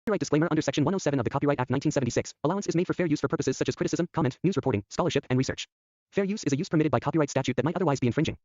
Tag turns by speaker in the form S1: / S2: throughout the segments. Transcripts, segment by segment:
S1: Copyright disclaimer under Section 107 of the Copyright Act 1976. Allowance is made for fair use for purposes such as criticism, comment, news reporting, scholarship, and research. Fair use is a use permitted by copyright statute that might otherwise be infringing.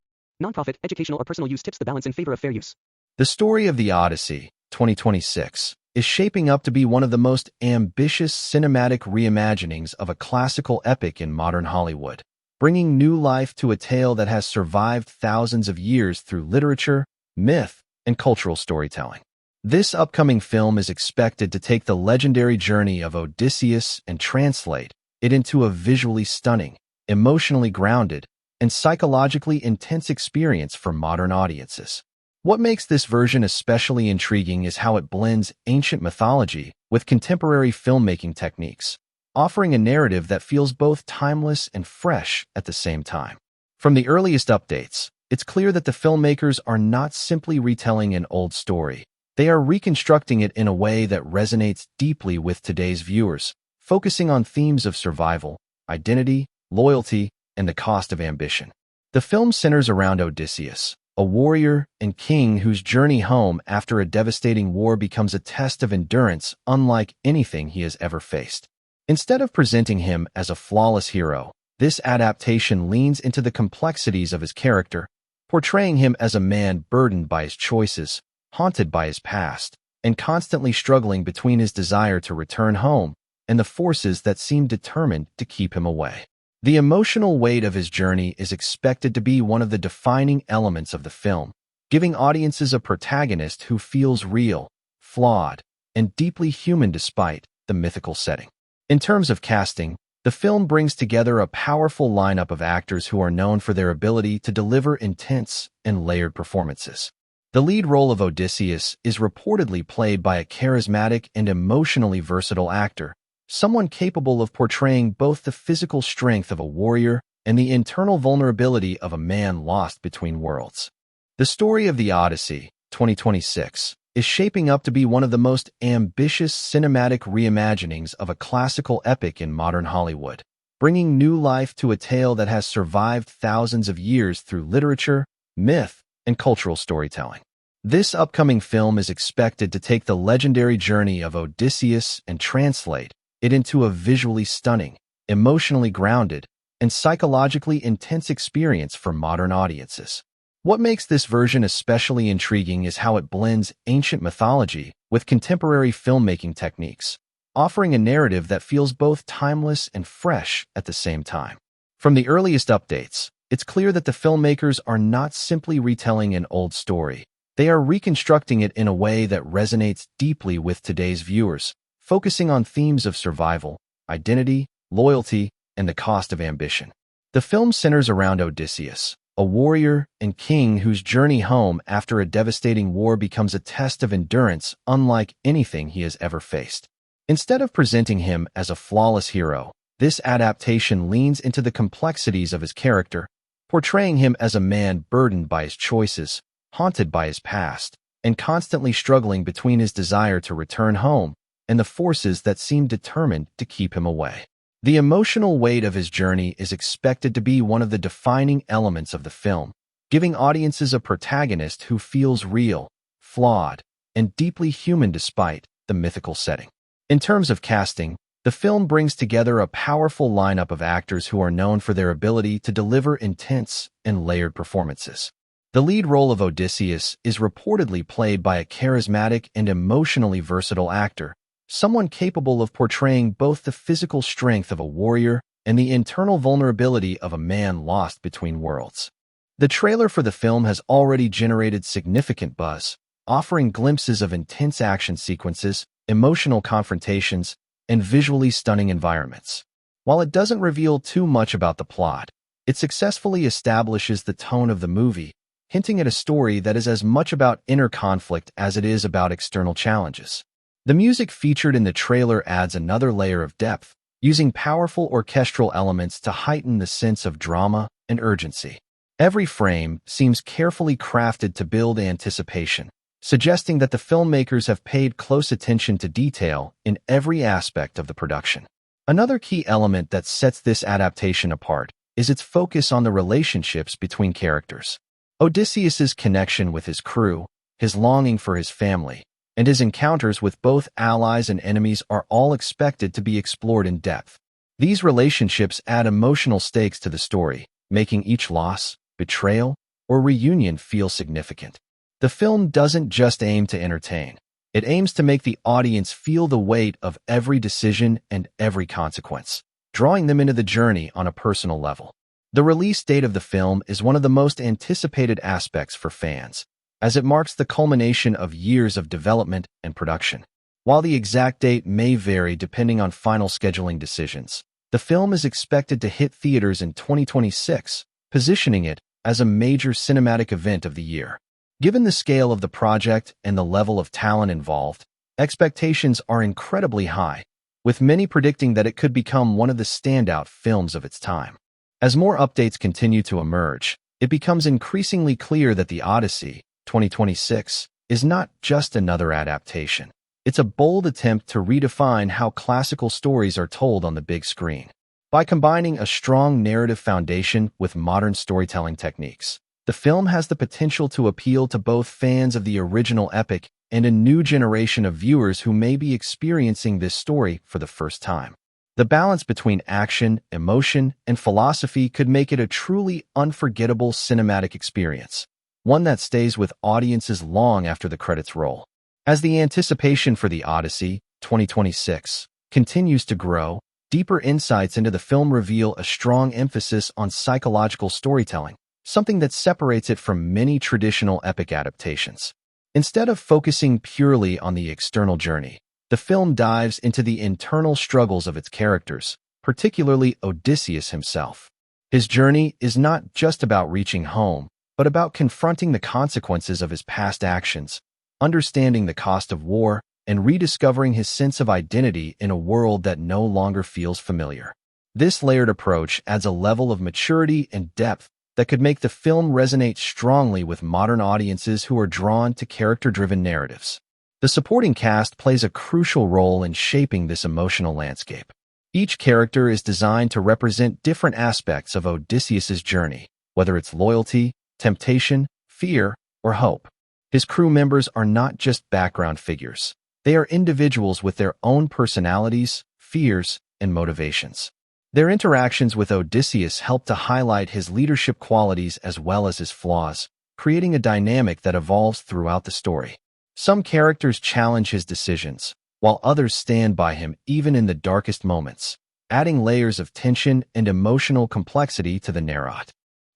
S1: Nonprofit, educational, or personal use tips the balance in favor of fair use.
S2: The story of the Odyssey, 2026, is shaping up to be one of the most ambitious cinematic reimaginings of a classical epic in modern Hollywood, bringing new life to a tale that has survived thousands of years through literature, myth, and cultural storytelling. This upcoming film is expected to take the legendary journey of Odysseus and translate it into a visually stunning, emotionally grounded, and psychologically intense experience for modern audiences. What makes this version especially intriguing is how it blends ancient mythology with contemporary filmmaking techniques, offering a narrative that feels both timeless and fresh at the same time. From the earliest updates, it's clear that the filmmakers are not simply retelling an old story. They are reconstructing it in a way that resonates deeply with today's viewers, focusing on themes of survival, identity, loyalty, and the cost of ambition. The film centers around Odysseus, a warrior and king whose journey home after a devastating war becomes a test of endurance unlike anything he has ever faced. Instead of presenting him as a flawless hero, this adaptation leans into the complexities of his character, portraying him as a man burdened by his choices, haunted by his past, and constantly struggling between his desire to return home and the forces that seem determined to keep him away. The emotional weight of his journey is expected to be one of the defining elements of the film, giving audiences a protagonist who feels real, flawed, and deeply human despite the mythical setting. In terms of casting, the film brings together a powerful lineup of actors who are known for their ability to deliver intense and layered performances. The lead role of Odysseus is reportedly played by a charismatic and emotionally versatile actor, someone capable of portraying both the physical strength of a warrior and the internal vulnerability of a man lost between worlds. The story of the Odyssey, 2026, is shaping up to be one of the most ambitious cinematic reimaginings of a classical epic in modern Hollywood, bringing new life to a tale that has survived thousands of years through literature, myth, and cultural storytelling. This upcoming film is expected to take the legendary journey of Odysseus and translate it into a visually stunning, emotionally grounded, and psychologically intense experience for modern audiences. What makes this version especially intriguing is how it blends ancient mythology with contemporary filmmaking techniques, offering a narrative that feels both timeless and fresh at the same time. From the earliest updates, it's clear that the filmmakers are not simply retelling an old story. They are reconstructing it in a way that resonates deeply with today's viewers, focusing on themes of survival, identity, loyalty, and the cost of ambition. The film centers around Odysseus, a warrior and king whose journey home after a devastating war becomes a test of endurance unlike anything he has ever faced. Instead of presenting him as a flawless hero, this adaptation leans into the complexities of his character, portraying him as a man burdened by his choices, haunted by his past, and constantly struggling between his desire to return home and the forces that seem determined to keep him away. The emotional weight of his journey is expected to be one of the defining elements of the film, giving audiences a protagonist who feels real, flawed, and deeply human despite the mythical setting. In terms of casting, the film brings together a powerful lineup of actors who are known for their ability to deliver intense and layered performances. The lead role of Odysseus is reportedly played by a charismatic and emotionally versatile actor, someone capable of portraying both the physical strength of a warrior and the internal vulnerability of a man lost between worlds. The trailer for the film has already generated significant buzz, offering glimpses of intense action sequences, emotional confrontations, and visually stunning environments. While it doesn't reveal too much about the plot, it successfully establishes the tone of the movie, hinting at a story that is as much about inner conflict as it is about external challenges. The music featured in the trailer adds another layer of depth, using powerful orchestral elements to heighten the sense of drama and urgency. Every frame seems carefully crafted to build anticipation, suggesting that the filmmakers have paid close attention to detail in every aspect of the production. Another key element that sets this adaptation apart is its focus on the relationships between characters. Odysseus's connection with his crew, his longing for his family, and his encounters with both allies and enemies are all expected to be explored in depth. These relationships add emotional stakes to the story, making each loss, betrayal, or reunion feel significant. The film doesn't just aim to entertain. It aims to make the audience feel the weight of every decision and every consequence, drawing them into the journey on a personal level. The release date of the film is one of the most anticipated aspects for fans, as it marks the culmination of years of development and production. While the exact date may vary depending on final scheduling decisions, the film is expected to hit theaters in 2026, positioning it as a major cinematic event of the year. Given the scale of the project and the level of talent involved, expectations are incredibly high, with many predicting that it could become one of the standout films of its time. As more updates continue to emerge, it becomes increasingly clear that the Odyssey, 2026, is not just another adaptation. It's a bold attempt to redefine how classical stories are told on the big screen. By combining a strong narrative foundation with modern storytelling techniques, the film has the potential to appeal to both fans of the original epic and a new generation of viewers who may be experiencing this story for the first time. The balance between action, emotion, and philosophy could make it a truly unforgettable cinematic experience, one that stays with audiences long after the credits roll. As the anticipation for the Odyssey, 2026, continues to grow, deeper insights into the film reveal a strong emphasis on psychological storytelling, something that separates it from many traditional epic adaptations. Instead of focusing purely on the external journey, the film dives into the internal struggles of its characters, particularly Odysseus himself. His journey is not just about reaching home, but about confronting the consequences of his past actions, understanding the cost of war, and rediscovering his sense of identity in a world that no longer feels familiar. This layered approach adds a level of maturity and depth that could make the film resonate strongly with modern audiences who are drawn to character-driven narratives. The supporting cast plays a crucial role in shaping this emotional landscape. Each character is designed to represent different aspects of Odysseus's journey, whether it's loyalty, temptation, fear, or hope. His crew members are not just background figures. They are individuals with their own personalities, fears, and motivations. Their interactions with Odysseus help to highlight his leadership qualities as well as his flaws, creating a dynamic that evolves throughout the story. Some characters challenge his decisions, while others stand by him even in the darkest moments, adding layers of tension and emotional complexity to the narrative.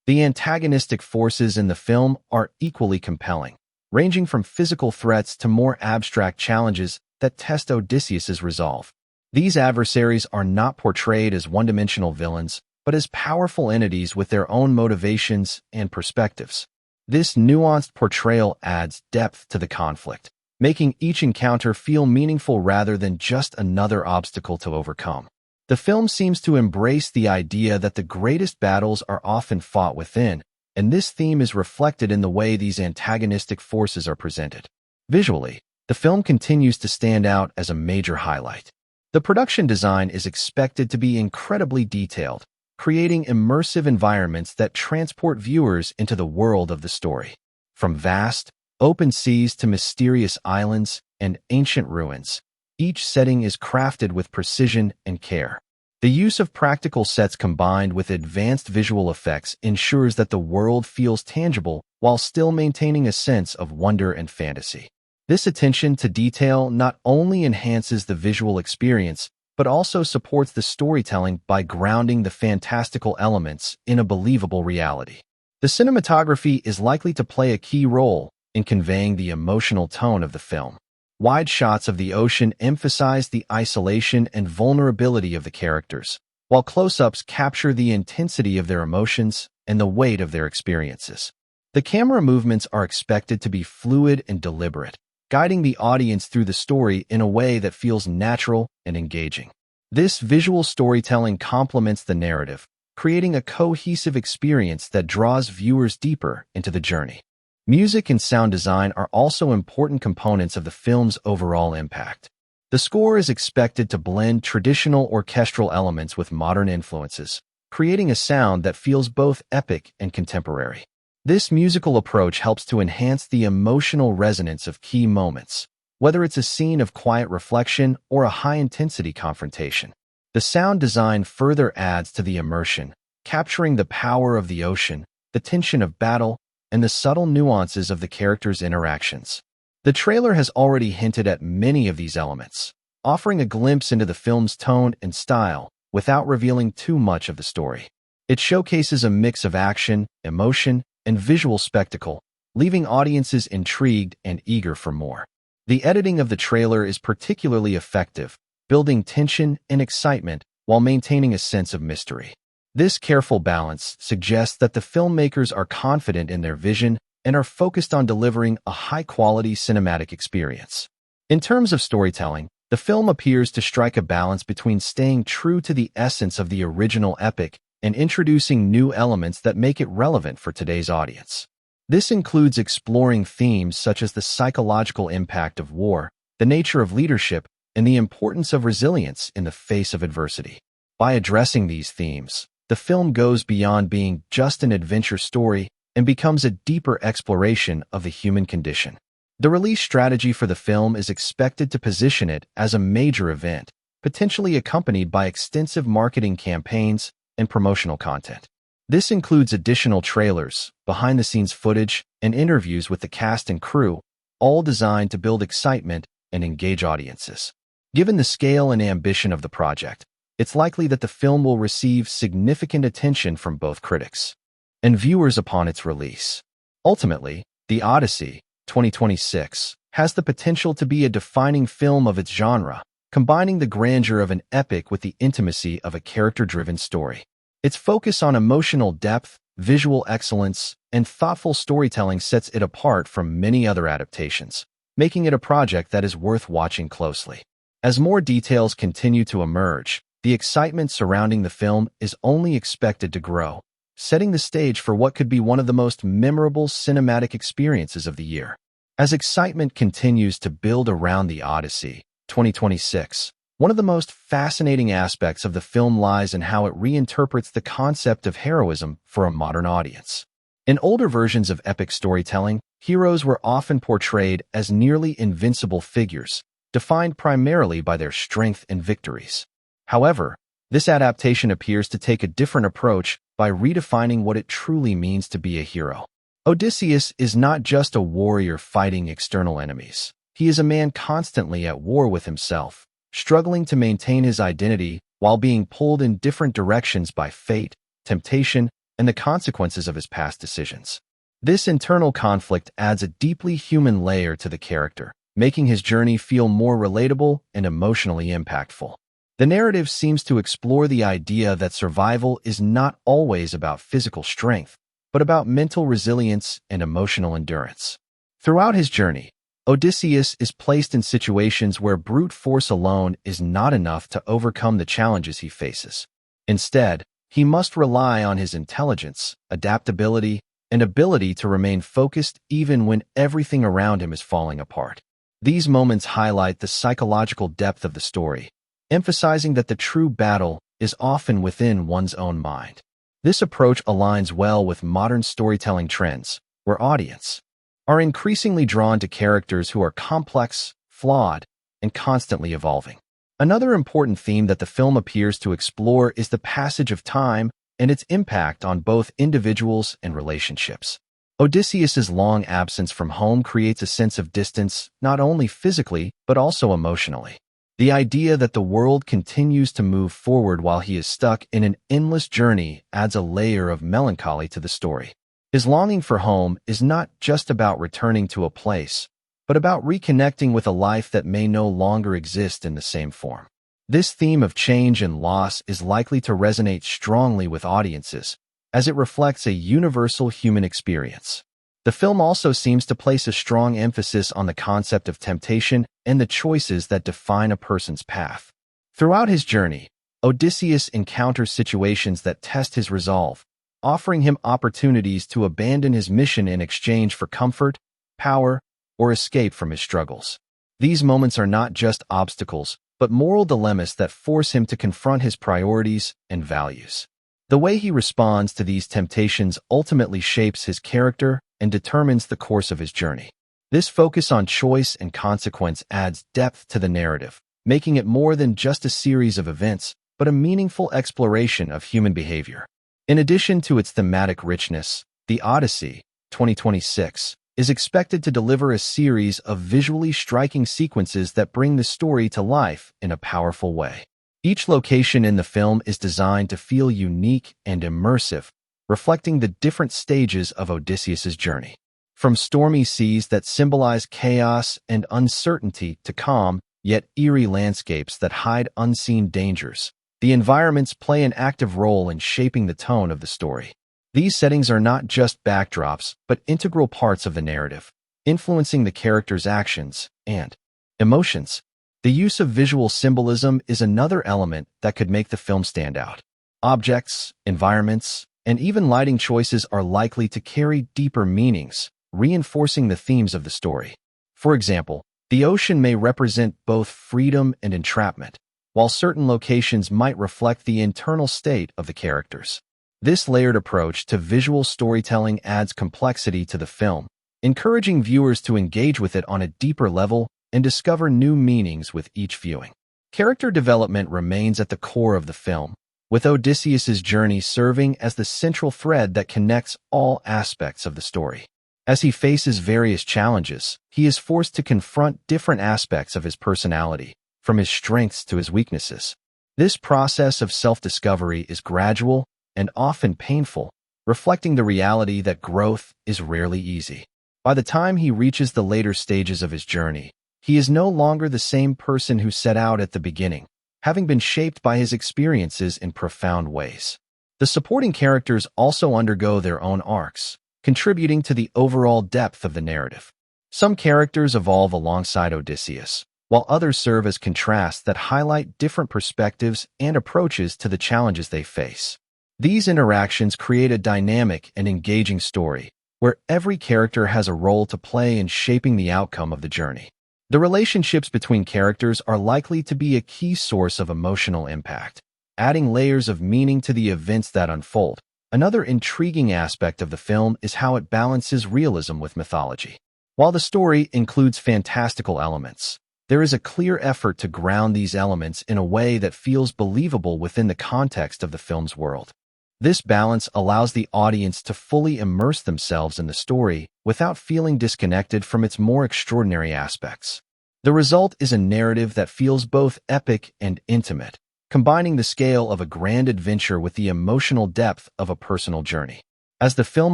S2: The antagonistic forces in the film are equally compelling, ranging from physical threats to more abstract challenges that test Odysseus's resolve. These adversaries are not portrayed as one-dimensional villains, but as powerful entities with their own motivations and perspectives. This nuanced portrayal adds depth to the conflict, making each encounter feel meaningful rather than just another obstacle to overcome. The film seems to embrace the idea that the greatest battles are often fought within, and this theme is reflected in the way these antagonistic forces are presented. Visually, the film continues to stand out as a major highlight. The production design is expected to be incredibly detailed, creating immersive environments that transport viewers into the world of the story. From vast, open seas to mysterious islands and ancient ruins, each setting is crafted with precision and care. The use of practical sets combined with advanced visual effects ensures that the world feels tangible while still maintaining a sense of wonder and fantasy. This attention to detail not only enhances the visual experience, but also supports the storytelling by grounding the fantastical elements in a believable reality. The cinematography is likely to play a key role in conveying the emotional tone of the film. Wide shots of the ocean emphasize the isolation and vulnerability of the characters, while close-ups capture the intensity of their emotions and the weight of their experiences. The camera movements are expected to be fluid and deliberate, guiding the audience through the story in a way that feels natural and engaging. This visual storytelling complements the narrative, creating a cohesive experience that draws viewers deeper into the journey. Music and sound design are also important components of the film's overall impact. The score is expected to blend traditional orchestral elements with modern influences, creating a sound that feels both epic and contemporary. This musical approach helps to enhance the emotional resonance of key moments, whether it's a scene of quiet reflection or a high-intensity confrontation. The sound design further adds to the immersion, capturing the power of the ocean, the tension of battle, and the subtle nuances of the characters' interactions. The trailer has already hinted at many of these elements, offering a glimpse into the film's tone and style without revealing too much of the story. It showcases a mix of action, emotion, and visual spectacle, leaving audiences intrigued and eager for more. The editing of the trailer is particularly effective, building tension and excitement while maintaining a sense of mystery. This careful balance suggests that the filmmakers are confident in their vision and are focused on delivering a high-quality cinematic experience. In terms of storytelling, the film appears to strike a balance between staying true to the essence of the original epic and introducing new elements that make it relevant for today's audience. This includes exploring themes such as the psychological impact of war, the nature of leadership, and the importance of resilience in the face of adversity. By addressing these themes, the film goes beyond being just an adventure story and becomes a deeper exploration of the human condition. The release strategy for the film is expected to position it as a major event, potentially accompanied by extensive marketing campaigns and promotional content. This includes additional trailers, behind-the-scenes footage, and interviews with the cast and crew, all designed to build excitement and engage audiences. Given the scale and ambition of the project, it's likely that the film will receive significant attention from both critics and viewers upon its release. Ultimately, the Odyssey, 2026, has the potential to be a defining film of its genre, combining the grandeur of an epic with the intimacy of a character-driven story. Its focus on emotional depth, visual excellence, and thoughtful storytelling sets it apart from many other adaptations, making it a project that is worth watching closely. As more details continue to emerge, the excitement surrounding the film is only expected to grow, setting the stage for what could be one of the most memorable cinematic experiences of the year. As excitement continues to build around the Odyssey, 2026, one of the most fascinating aspects of the film lies in how it reinterprets the concept of heroism for a modern audience. In older versions of epic storytelling, heroes were often portrayed as nearly invincible figures, defined primarily by their strength and victories. However, this adaptation appears to take a different approach by redefining what it truly means to be a hero. Odysseus is not just a warrior fighting external enemies. He is a man constantly at war with himself, struggling to maintain his identity while being pulled in different directions by fate, temptation, and the consequences of his past decisions. This internal conflict adds a deeply human layer to the character, making his journey feel more relatable and emotionally impactful. The narrative seems to explore the idea that survival is not always about physical strength, but about mental resilience and emotional endurance. Throughout his journey, Odysseus is placed in situations where brute force alone is not enough to overcome the challenges he faces. Instead, he must rely on his intelligence, adaptability, and ability to remain focused even when everything around him is falling apart. These moments highlight the psychological depth of the story, emphasizing that the true battle is often within one's own mind. This approach aligns well with modern storytelling trends, where audiences are increasingly drawn to characters who are complex, flawed, and constantly evolving. Another important theme that the film appears to explore is the passage of time and its impact on both individuals and relationships. Odysseus's long absence from home creates a sense of distance, not only physically, but also emotionally. The idea that the world continues to move forward while he is stuck in an endless journey adds a layer of melancholy to the story. His longing for home is not just about returning to a place, but about reconnecting with a life that may no longer exist in the same form. This theme of change and loss is likely to resonate strongly with audiences, as it reflects a universal human experience. The film also seems to place a strong emphasis on the concept of temptation and the choices that define a person's path. Throughout his journey, Odysseus encounters situations that test his resolve, offering him opportunities to abandon his mission in exchange for comfort, power, or escape from his struggles. These moments are not just obstacles, but moral dilemmas that force him to confront his priorities and values. The way he responds to these temptations ultimately shapes his character and determines the course of his journey. This focus on choice and consequence adds depth to the narrative, making it more than just a series of events, but a meaningful exploration of human behavior. In addition to its thematic richness, the Odyssey, 2026, is expected to deliver a series of visually striking sequences that bring the story to life in a powerful way. Each location in the film is designed to feel unique and immersive, reflecting the different stages of Odysseus's journey. From stormy seas that symbolize chaos and uncertainty to calm, yet eerie landscapes that hide unseen dangers, the environments play an active role in shaping the tone of the story. These settings are not just backdrops, but integral parts of the narrative, influencing the characters' actions and emotions. The use of visual symbolism is another element that could make the film stand out. Objects, environments, and even lighting choices are likely to carry deeper meanings, reinforcing the themes of the story. For example, the ocean may represent both freedom and entrapment, while certain locations might reflect the internal state of the characters. This layered approach to visual storytelling adds complexity to the film, encouraging viewers to engage with it on a deeper level and discover new meanings with each viewing. Character development remains at the core of the film, with Odysseus's journey serving as the central thread that connects all aspects of the story. As he faces various challenges, he is forced to confront different aspects of his personality, from his strengths to his weaknesses. This process of self-discovery is gradual and often painful, reflecting the reality that growth is rarely easy. By the time he reaches the later stages of his journey, he is no longer the same person who set out at the beginning, having been shaped by his experiences in profound ways. The supporting characters also undergo their own arcs, contributing to the overall depth of the narrative. Some characters evolve alongside Odysseus, while others serve as contrasts that highlight different perspectives and approaches to the challenges they face. These interactions create a dynamic and engaging story, where every character has a role to play in shaping the outcome of the journey. The relationships between characters are likely to be a key source of emotional impact, adding layers of meaning to the events that unfold. Another intriguing aspect of the film is how it balances realism with mythology. While the story includes fantastical elements, there is a clear effort to ground these elements in a way that feels believable within the context of the film's world. This balance allows the audience to fully immerse themselves in the story without feeling disconnected from its more extraordinary aspects. The result is a narrative that feels both epic and intimate, combining the scale of a grand adventure with the emotional depth of a personal journey. As the film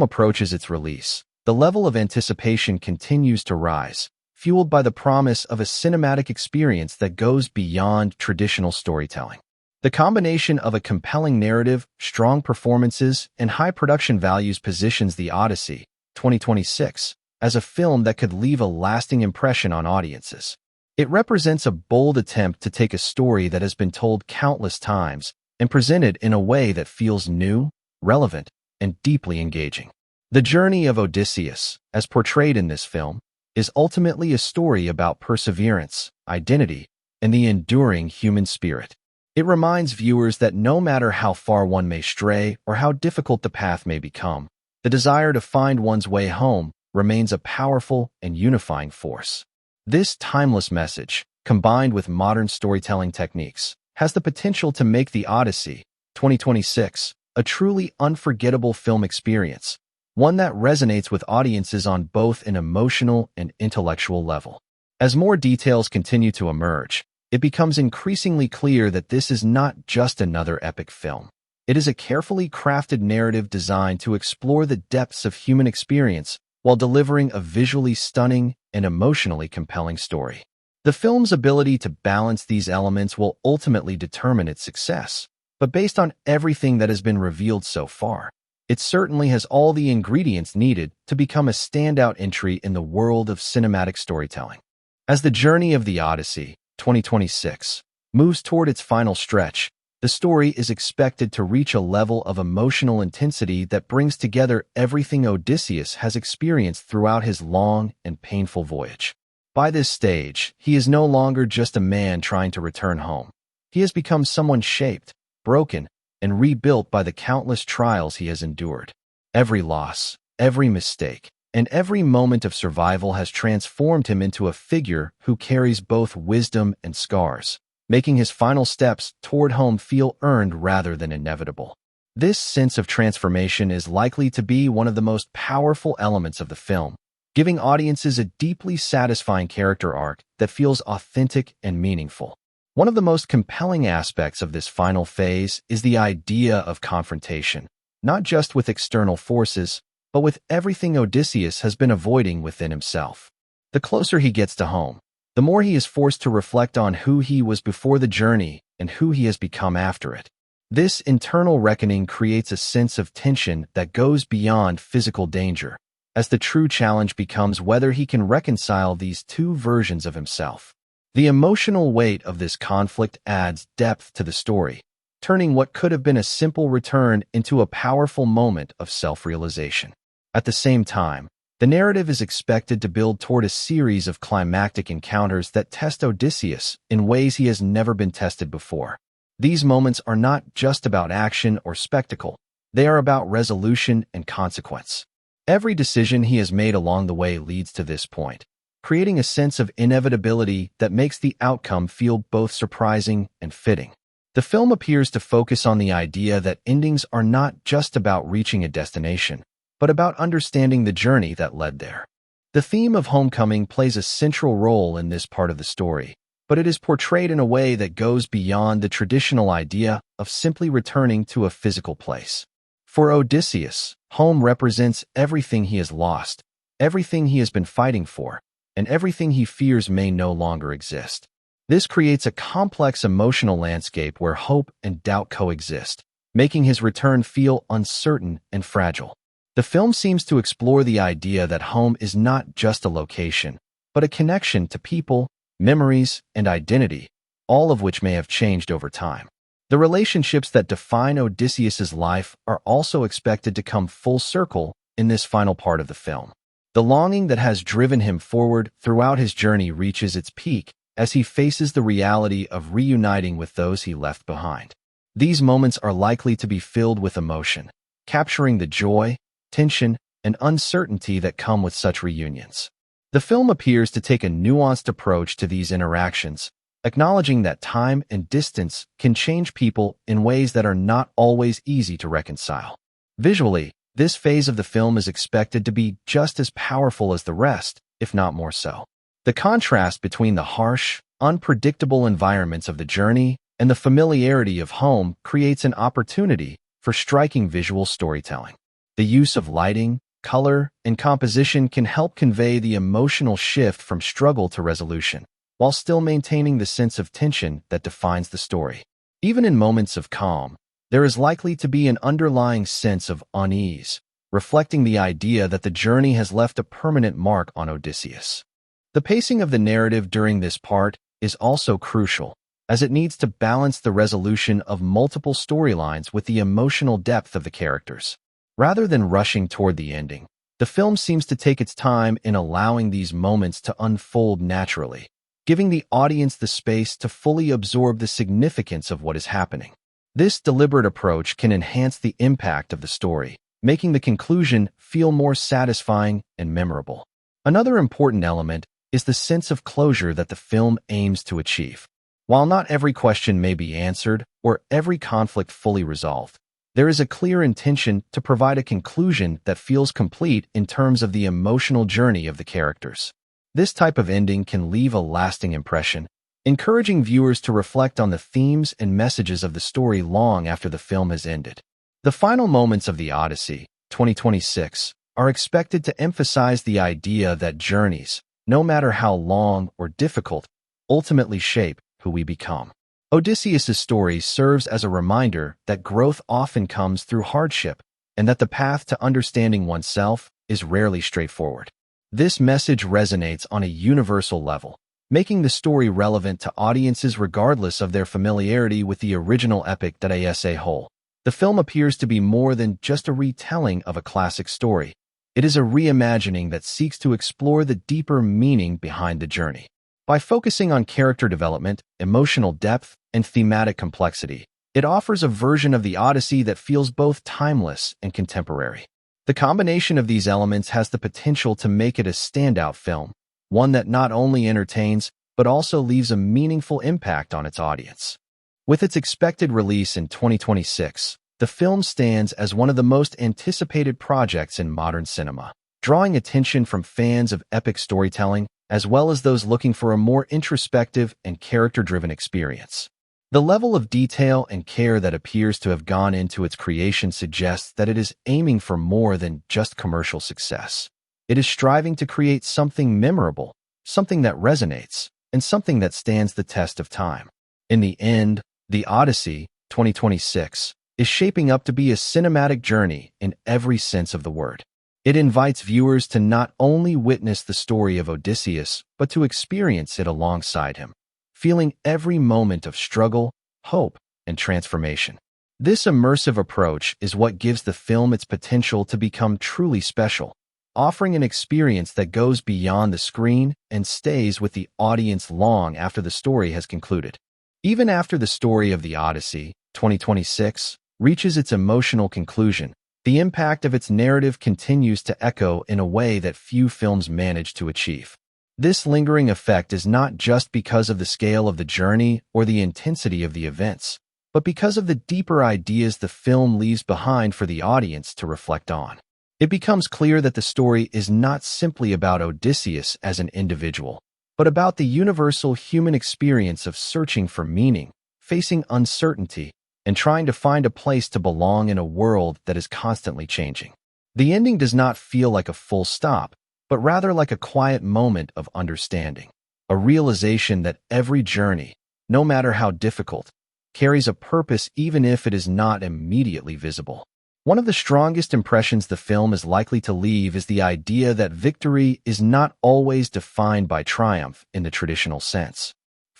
S2: approaches its release, the level of anticipation continues to rise, fueled by the promise of a cinematic experience that goes beyond traditional storytelling. The combination of a compelling narrative, strong performances, and high production values positions the Odyssey, 2026, as a film that could leave a lasting impression on audiences. It represents a bold attempt to take a story that has been told countless times and present it in a way that feels new, relevant, and deeply engaging. The journey of Odysseus, as portrayed in this film, is ultimately a story about perseverance, identity, and the enduring human spirit. It reminds viewers that no matter how far one may stray or how difficult the path may become, the desire to find one's way home remains a powerful and unifying force. This timeless message, combined with modern storytelling techniques, has the potential to make the Odyssey, 2026, a truly unforgettable film experience, one that resonates with audiences on both an emotional and intellectual level. As more details continue to emerge, it becomes increasingly clear that this is not just another epic film. It is a carefully crafted narrative designed to explore the depths of human experience while delivering a visually stunning and emotionally compelling story. The film's ability to balance these elements will ultimately determine its success, but based on everything that has been revealed so far, it certainly has all the ingredients needed to become a standout entry in the world of cinematic storytelling. As the journey of the Odyssey, 2026, moves toward its final stretch, the story is expected to reach a level of emotional intensity that brings together everything Odysseus has experienced throughout his long and painful voyage. By this stage, he is no longer just a man trying to return home. He has become someone shaped, broken, and rebuilt by the countless trials he has endured. Every loss, every mistake, and every moment of survival has transformed him into a figure who carries both wisdom and scars, making his final steps toward home feel earned rather than inevitable. This sense of transformation is likely to be one of the most powerful elements of the film, giving audiences a deeply satisfying character arc that feels authentic and meaningful. One of the most compelling aspects of this final phase is the idea of confrontation, not just with external forces, but with everything Odysseus has been avoiding within himself. The closer he gets to home, the more he is forced to reflect on who he was before the journey and who he has become after it. This internal reckoning creates a sense of tension that goes beyond physical danger, as the true challenge becomes whether he can reconcile these two versions of himself. The emotional weight of this conflict adds depth to the story, turning what could have been a simple return into a powerful moment of self-realization. At the same time, the narrative is expected to build toward a series of climactic encounters that test Odysseus in ways he has never been tested before. These moments are not just about action or spectacle, they are about resolution and consequence. Every decision he has made along the way leads to this point, creating a sense of inevitability that makes the outcome feel both surprising and fitting. The film appears to focus on the idea that endings are not just about reaching a destination, but about understanding the journey that led there. The theme of homecoming plays a central role in this part of the story, but it is portrayed in a way that goes beyond the traditional idea of simply returning to a physical place. For Odysseus, home represents everything he has lost, everything he has been fighting for, and everything he fears may no longer exist. This creates a complex emotional landscape where hope and doubt coexist, making his return feel uncertain and fragile. The film seems to explore the idea that home is not just a location, but a connection to people, memories, and identity, all of which may have changed over time. The relationships that define Odysseus's life are also expected to come full circle in this final part of the film. The longing that has driven him forward throughout his journey reaches its peak as he faces the reality of reuniting with those he left behind. These moments are likely to be filled with emotion, capturing the joy, tension, and uncertainty that come with such reunions. The film appears to take a nuanced approach to these interactions, acknowledging that time and distance can change people in ways that are not always easy to reconcile. Visually, this phase of the film is expected to be just as powerful as the rest, if not more so. The contrast between the harsh, unpredictable environments of the journey and the familiarity of home creates an opportunity for striking visual storytelling. The use of lighting, color, and composition can help convey the emotional shift from struggle to resolution, while still maintaining the sense of tension that defines the story. Even in moments of calm, there is likely to be an underlying sense of unease, reflecting the idea that the journey has left a permanent mark on Odysseus. The pacing of the narrative during this part is also crucial, as it needs to balance the resolution of multiple storylines with the emotional depth of the characters. Rather than rushing toward the ending, the film seems to take its time in allowing these moments to unfold naturally, giving the audience the space to fully absorb the significance of what is happening. This deliberate approach can enhance the impact of the story, making the conclusion feel more satisfying and memorable. Another important element is the sense of closure that the film aims to achieve. While not every question may be answered or every conflict fully resolved, there is a clear intention to provide a conclusion that feels complete in terms of the emotional journey of the characters. This type of ending can leave a lasting impression, encouraging viewers to reflect on the themes and messages of the story long after the film has ended. The final moments of the Odyssey, 2026, are expected to emphasize the idea that journeys, no matter how long or difficult, ultimately shape who we become. Odysseus' story serves as a reminder that growth often comes through hardship and that the path to understanding oneself is rarely straightforward. This message resonates on a universal level, making the story relevant to audiences regardless of their familiarity with the original epic that as a whole. The film appears to be more than just a retelling of a classic story. It is a reimagining that seeks to explore the deeper meaning behind the journey. By focusing on character development, emotional depth, and thematic complexity, it offers a version of the Odyssey that feels both timeless and contemporary. The combination of these elements has the potential to make it a standout film, one that not only entertains, but also leaves a meaningful impact on its audience. With its expected release in 2026, the film stands as one of the most anticipated projects in modern cinema, drawing attention from fans of epic storytelling as well as those looking for a more introspective and character-driven experience. The level of detail and care that appears to have gone into its creation suggests that it is aiming for more than just commercial success. It is striving to create something memorable, something that resonates, and something that stands the test of time. In the end, the Odyssey, 2026, is shaping up to be a cinematic journey in every sense of the word. It invites viewers to not only witness the story of Odysseus, but to experience it alongside him, feeling every moment of struggle, hope, and transformation. This immersive approach is what gives the film its potential to become truly special, offering an experience that goes beyond the screen and stays with the audience long after the story has concluded. Even after the story of the Odyssey, 2026, reaches its emotional conclusion, the impact of its narrative continues to echo in a way that few films manage to achieve. This lingering effect is not just because of the scale of the journey or the intensity of the events, but because of the deeper ideas the film leaves behind for the audience to reflect on. It becomes clear that the story is not simply about Odysseus as an individual, but about the universal human experience of searching for meaning, facing uncertainty, and trying to find a place to belong in a world that is constantly changing. The ending does not feel like a full stop, but rather like a quiet moment of understanding, a realization that every journey, no matter how difficult, carries a purpose even if it is not immediately visible. One of the strongest impressions the film is likely to leave is the idea that victory is not always defined by triumph in the traditional sense.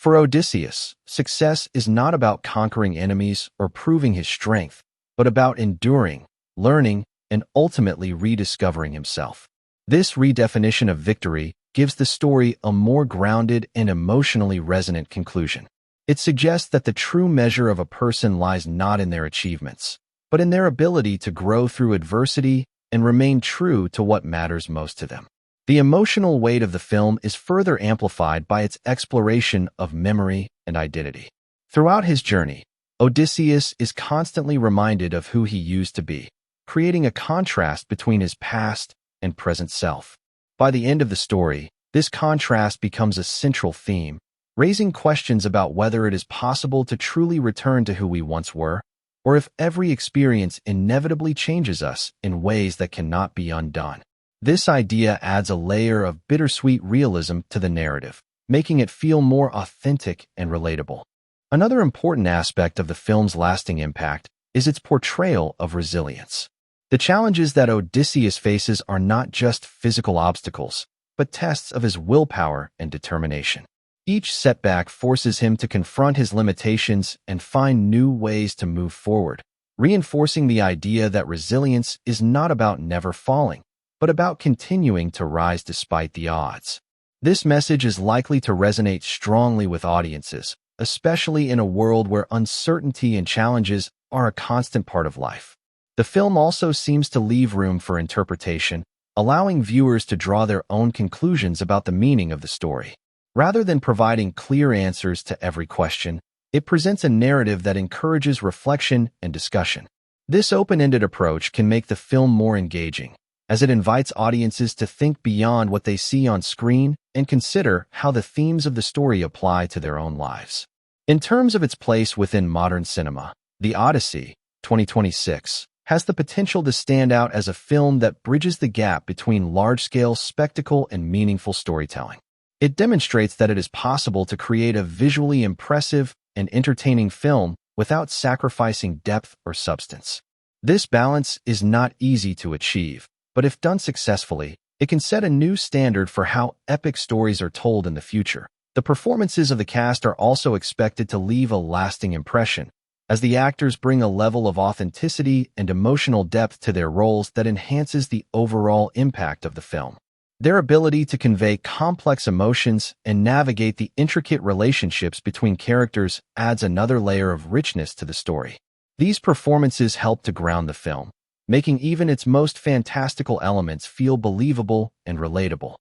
S2: For Odysseus, success is not about conquering enemies or proving his strength, but about enduring, learning, and ultimately rediscovering himself. This redefinition of victory gives the story a more grounded and emotionally resonant conclusion. It suggests that the true measure of a person lies not in their achievements, but in their ability to grow through adversity and remain true to what matters most to them. The emotional weight of the film is further amplified by its exploration of memory and identity. Throughout his journey, Odysseus is constantly reminded of who he used to be, creating a contrast between his past and present self. By the end of the story, this contrast becomes a central theme, raising questions about whether it is possible to truly return to who we once were, or if every experience inevitably changes us in ways that cannot be undone. This idea adds a layer of bittersweet realism to the narrative, making it feel more authentic and relatable. Another important aspect of the film's lasting impact is its portrayal of resilience. The challenges that Odysseus faces are not just physical obstacles, but tests of his willpower and determination. Each setback forces him to confront his limitations and find new ways to move forward, reinforcing the idea that resilience is not about never falling, but about continuing to rise despite the odds. This message is likely to resonate strongly with audiences, especially in a world where uncertainty and challenges are a constant part of life. The film also seems to leave room for interpretation, allowing viewers to draw their own conclusions about the meaning of the story. Rather than providing clear answers to every question, it presents a narrative that encourages reflection and discussion. This open-ended approach can make the film more engaging, as it invites audiences to think beyond what they see on screen and consider how the themes of the story apply to their own lives. In terms of its place within modern cinema, The Odyssey, 2026, has the potential to stand out as a film that bridges the gap between large-scale spectacle and meaningful storytelling. It demonstrates that it is possible to create a visually impressive and entertaining film without sacrificing depth or substance. This balance is not easy to achieve, but if done successfully, it can set a new standard for how epic stories are told in the future. The performances of the cast are also expected to leave a lasting impression, as the actors bring a level of authenticity and emotional depth to their roles that enhances the overall impact of the film. Their ability to convey complex emotions and navigate the intricate relationships between characters adds another layer of richness to the story. These performances help to ground the film, making even its most fantastical elements feel believable and relatable.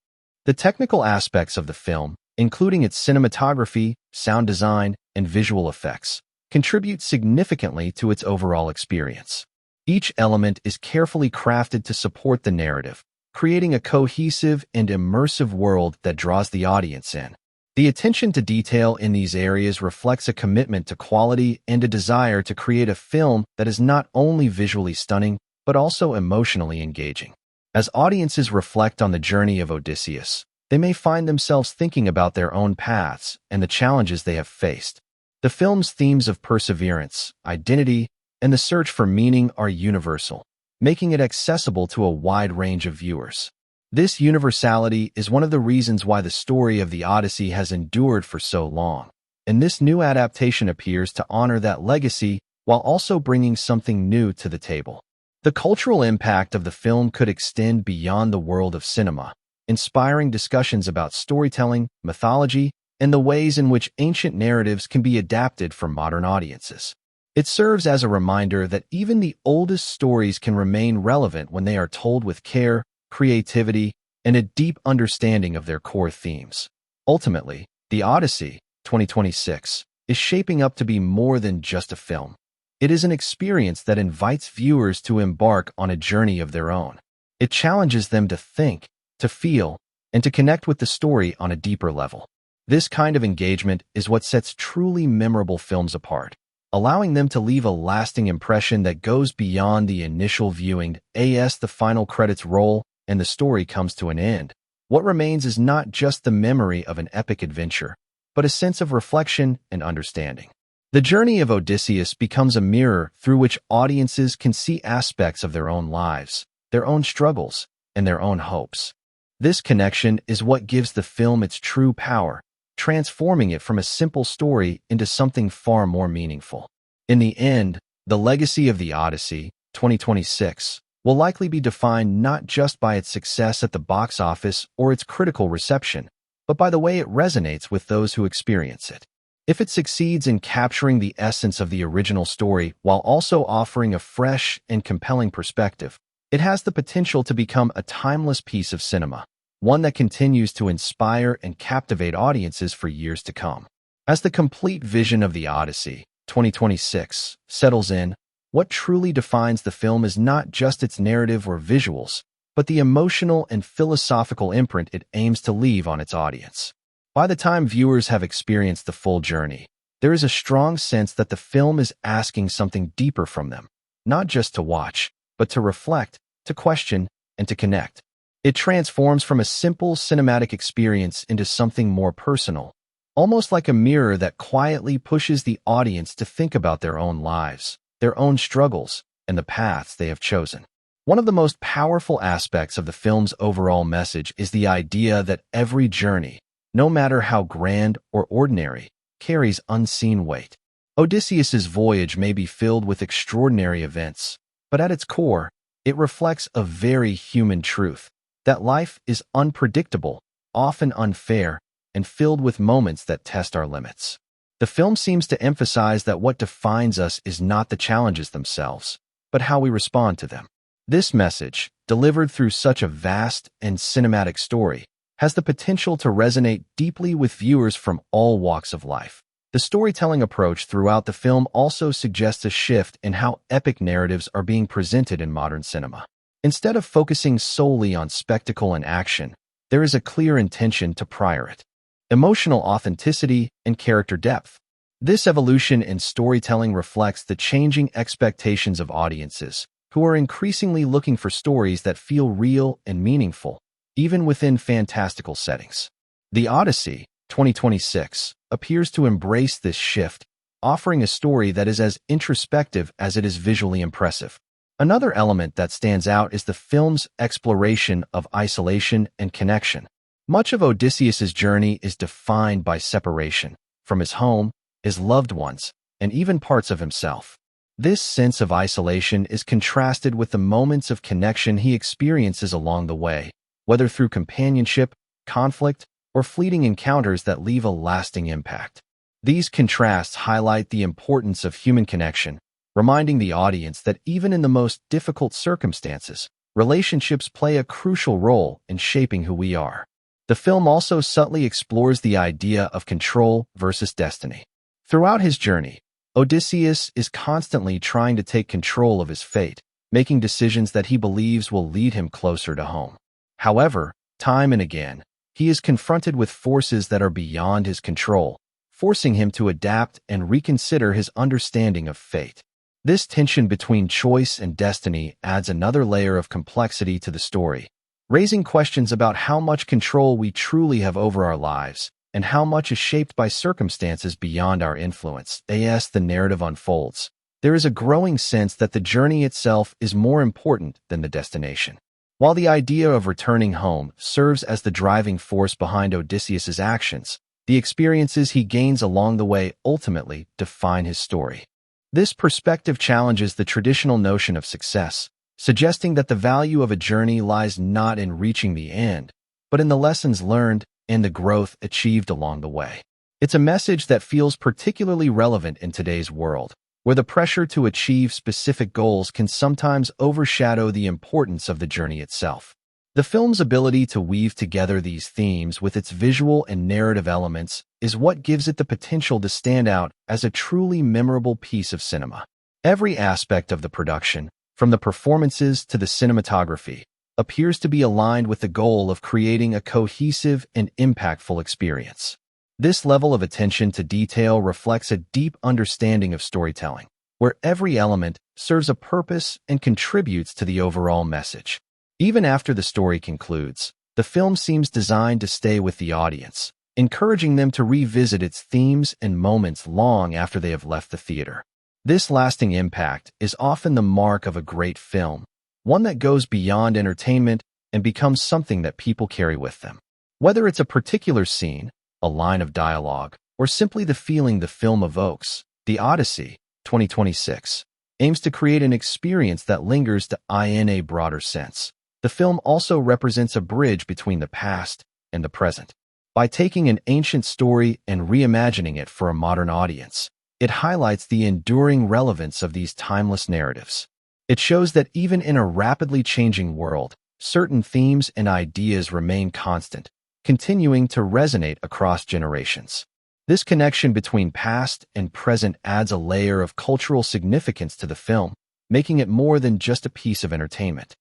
S2: The technical aspects of the film, including its cinematography, sound design, and visual effects, contribute significantly to its overall experience. Each element is carefully crafted to support the narrative, creating a cohesive and immersive world that draws the audience in. The attention to detail in these areas reflects a commitment to quality and a desire to create a film that is not only visually stunning, but also emotionally engaging. As audiences reflect on the journey of Odysseus, they may find themselves thinking about their own paths and the challenges they have faced. The film's themes of perseverance, identity, and the search for meaning are universal, making it accessible to a wide range of viewers. This universality is one of the reasons why the story of the Odyssey has endured for so long, and this new adaptation appears to honor that legacy while also bringing something new to the table. The cultural impact of the film could extend beyond the world of cinema, inspiring discussions about storytelling, mythology, and the ways in which ancient narratives can be adapted for modern audiences. It serves as a reminder that even the oldest stories can remain relevant when they are told with care, creativity, and a deep understanding of their core themes. Ultimately, the Odyssey, 2026, is shaping up to be more than just a film. It is an experience that invites viewers to embark on a journey of their own. It challenges them to think, to feel, and to connect with the story on a deeper level. This kind of engagement is what sets truly memorable films apart, allowing them to leave a lasting impression that goes beyond the initial viewing. As the final credits roll and the story comes to an end, what remains is not just the memory of an epic adventure, but a sense of reflection and understanding. The journey of Odysseus becomes a mirror through which audiences can see aspects of their own lives, their own struggles, and their own hopes. This connection is what gives the film its true power, transforming it from a simple story into something far more meaningful. In the end, the legacy of the Odyssey, 2026, will likely be defined not just by its success at the box office or its critical reception, but by the way it resonates with those who experience it. If it succeeds in capturing the essence of the original story while also offering a fresh and compelling perspective, it has the potential to become a timeless piece of cinema, one that continues to inspire and captivate audiences for years to come. As the complete vision of the Odyssey, 2026, settles in, what truly defines the film is not just its narrative or visuals, but the emotional and philosophical imprint it aims to leave on its audience. By the time viewers have experienced the full journey, there is a strong sense that the film is asking something deeper from them, not just to watch, but to reflect, to question, and to connect. It transforms from a simple cinematic experience into something more personal, almost like a mirror that quietly pushes the audience to think about their own lives, their own struggles, and the paths they have chosen. One of the most powerful aspects of the film's overall message is the idea that every journey, no matter how grand or ordinary, carries unseen weight. Odysseus's voyage may be filled with extraordinary events, but at its core, it reflects a very human truth, that life is unpredictable, often unfair, and filled with moments that test our limits. The film seems to emphasize that what defines us is not the challenges themselves, but how we respond to them. This message, delivered through such a vast and cinematic story, has the potential to resonate deeply with viewers from all walks of life. The storytelling approach throughout the film also suggests a shift in how epic narratives are being presented in modern cinema. Instead of focusing solely on spectacle and action, there is a clear intention to prior it: emotional authenticity and character depth. This evolution in storytelling reflects the changing expectations of audiences, who are increasingly looking for stories that feel real and meaningful, even within fantastical settings. The Odyssey, 2026, appears to embrace this shift, offering a story that is as introspective as it is visually impressive. Another element that stands out is the film's exploration of isolation and connection. Much of Odysseus's journey is defined by separation from his home, his loved ones, and even parts of himself. This sense of isolation is contrasted with the moments of connection he experiences along the way, whether through companionship, conflict, or fleeting encounters that leave a lasting impact. These contrasts highlight the importance of human connection, reminding the audience that even in the most difficult circumstances, relationships play a crucial role in shaping who we are. The film also subtly explores the idea of control versus destiny. Throughout his journey, Odysseus is constantly trying to take control of his fate, making decisions that he believes will lead him closer to home. However, time and again, he is confronted with forces that are beyond his control, forcing him to adapt and reconsider his understanding of fate. This tension between choice and destiny adds another layer of complexity to the story, raising questions about how much control we truly have over our lives and how much is shaped by circumstances beyond our influence. As the narrative unfolds, there is a growing sense that the journey itself is more important than the destination. While the idea of returning home serves as the driving force behind Odysseus's actions, the experiences he gains along the way ultimately define his story. This perspective challenges the traditional notion of success, suggesting that the value of a journey lies not in reaching the end, but in the lessons learned and the growth achieved along the way. It's a message that feels particularly relevant in today's world, where the pressure to achieve specific goals can sometimes overshadow the importance of the journey itself. The film's ability to weave together these themes with its visual and narrative elements is what gives it the potential to stand out as a truly memorable piece of cinema. Every aspect of the production, from the performances to the cinematography, appears to be aligned with the goal of creating a cohesive and impactful experience. This level of attention to detail reflects a deep understanding of storytelling, where every element serves a purpose and contributes to the overall message. Even after the story concludes, the film seems designed to stay with the audience, encouraging them to revisit its themes and moments long after they have left the theater. This lasting impact is often the mark of a great film, one that goes beyond entertainment and becomes something that people carry with them. Whether it's a particular scene, a line of dialogue, or simply the feeling the film evokes, the Odyssey, 2026, aims to create an experience that lingers in a broader sense. The film also represents a bridge between the past and the present. By taking an ancient story and reimagining it for a modern audience, it highlights the enduring relevance of these timeless narratives. It shows that even in a rapidly changing world, certain themes and ideas remain constant, continuing to resonate across generations. This connection between past and present adds a layer of cultural significance to the film, making it more than just a piece of entertainment.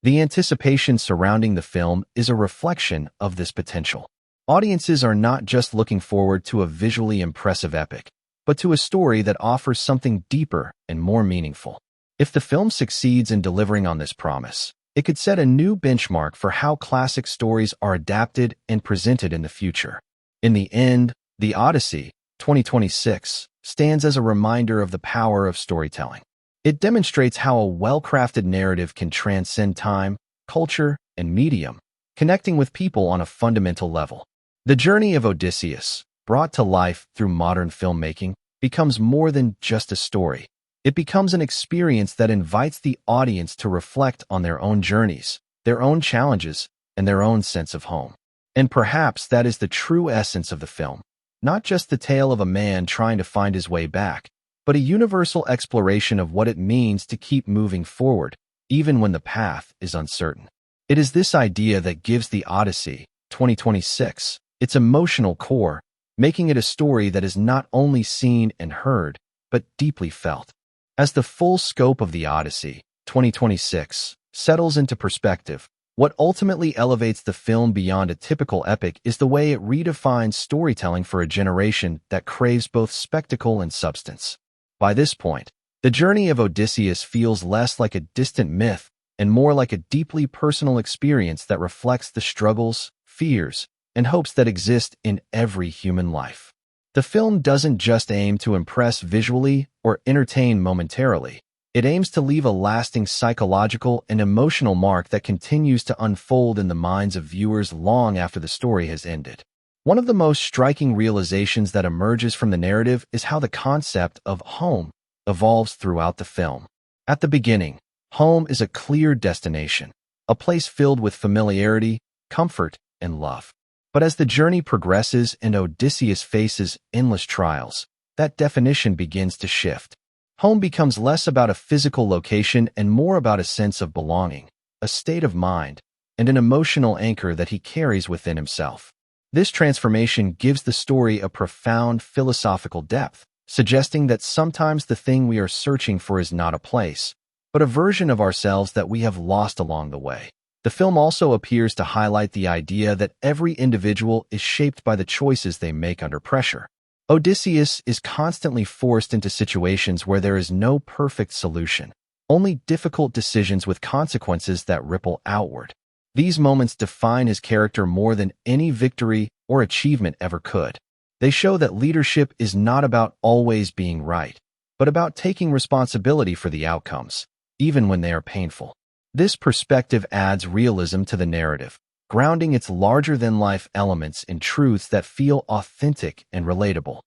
S2: The anticipation surrounding the film is a reflection of this potential. Audiences are not just looking forward to a visually impressive epic, but to a story that offers something deeper and more meaningful. If the film succeeds in delivering on this promise, it could set a new benchmark for how classic stories are adapted and presented in the future. In the end, The Odyssey, 2026, stands as a reminder of the power of storytelling. It demonstrates how a well-crafted narrative can transcend time, culture, and medium, connecting with people on a fundamental level. The journey of Odysseus, brought to life through modern filmmaking, becomes more than just a story. It becomes an experience that invites the audience to reflect on their own journeys, their own challenges, and their own sense of home. And perhaps that is the true essence of the film, not just the tale of a man trying to find his way back, but a universal exploration of what it means to keep moving forward, even when the path is uncertain. It is this idea that gives The Odyssey, 2026, its emotional core, making it a story that is not only seen and heard, but deeply felt. As the full scope of The Odyssey, 2026, settles into perspective, what ultimately elevates the film beyond a typical epic is the way it redefines storytelling for a generation that craves both spectacle and substance. By this point, the journey of Odysseus feels less like a distant myth and more like a deeply personal experience that reflects the struggles, fears, and hopes that exist in every human life. The film doesn't just aim to impress visually or entertain momentarily. It aims to leave a lasting psychological and emotional mark that continues to unfold in the minds of viewers long after the story has ended. One of the most striking realizations that emerges from the narrative is how the concept of home evolves throughout the film. At the beginning, home is a clear destination, a place filled with familiarity, comfort, and love. But as the journey progresses and Odysseus faces endless trials, that definition begins to shift. Home becomes less about a physical location and more about a sense of belonging, a state of mind, and an emotional anchor that he carries within himself. This transformation gives the story a profound philosophical depth, suggesting that sometimes the thing we are searching for is not a place, but a version of ourselves that we have lost along the way. The film also appears to highlight the idea that every individual is shaped by the choices they make under pressure. Odysseus is constantly forced into situations where there is no perfect solution, only difficult decisions with consequences that ripple outward. These moments define his character more than any victory or achievement ever could. They show that leadership is not about always being right, but about taking responsibility for the outcomes, even when they are painful. This perspective adds realism to the narrative, grounding its larger-than-life elements in truths that feel authentic and relatable.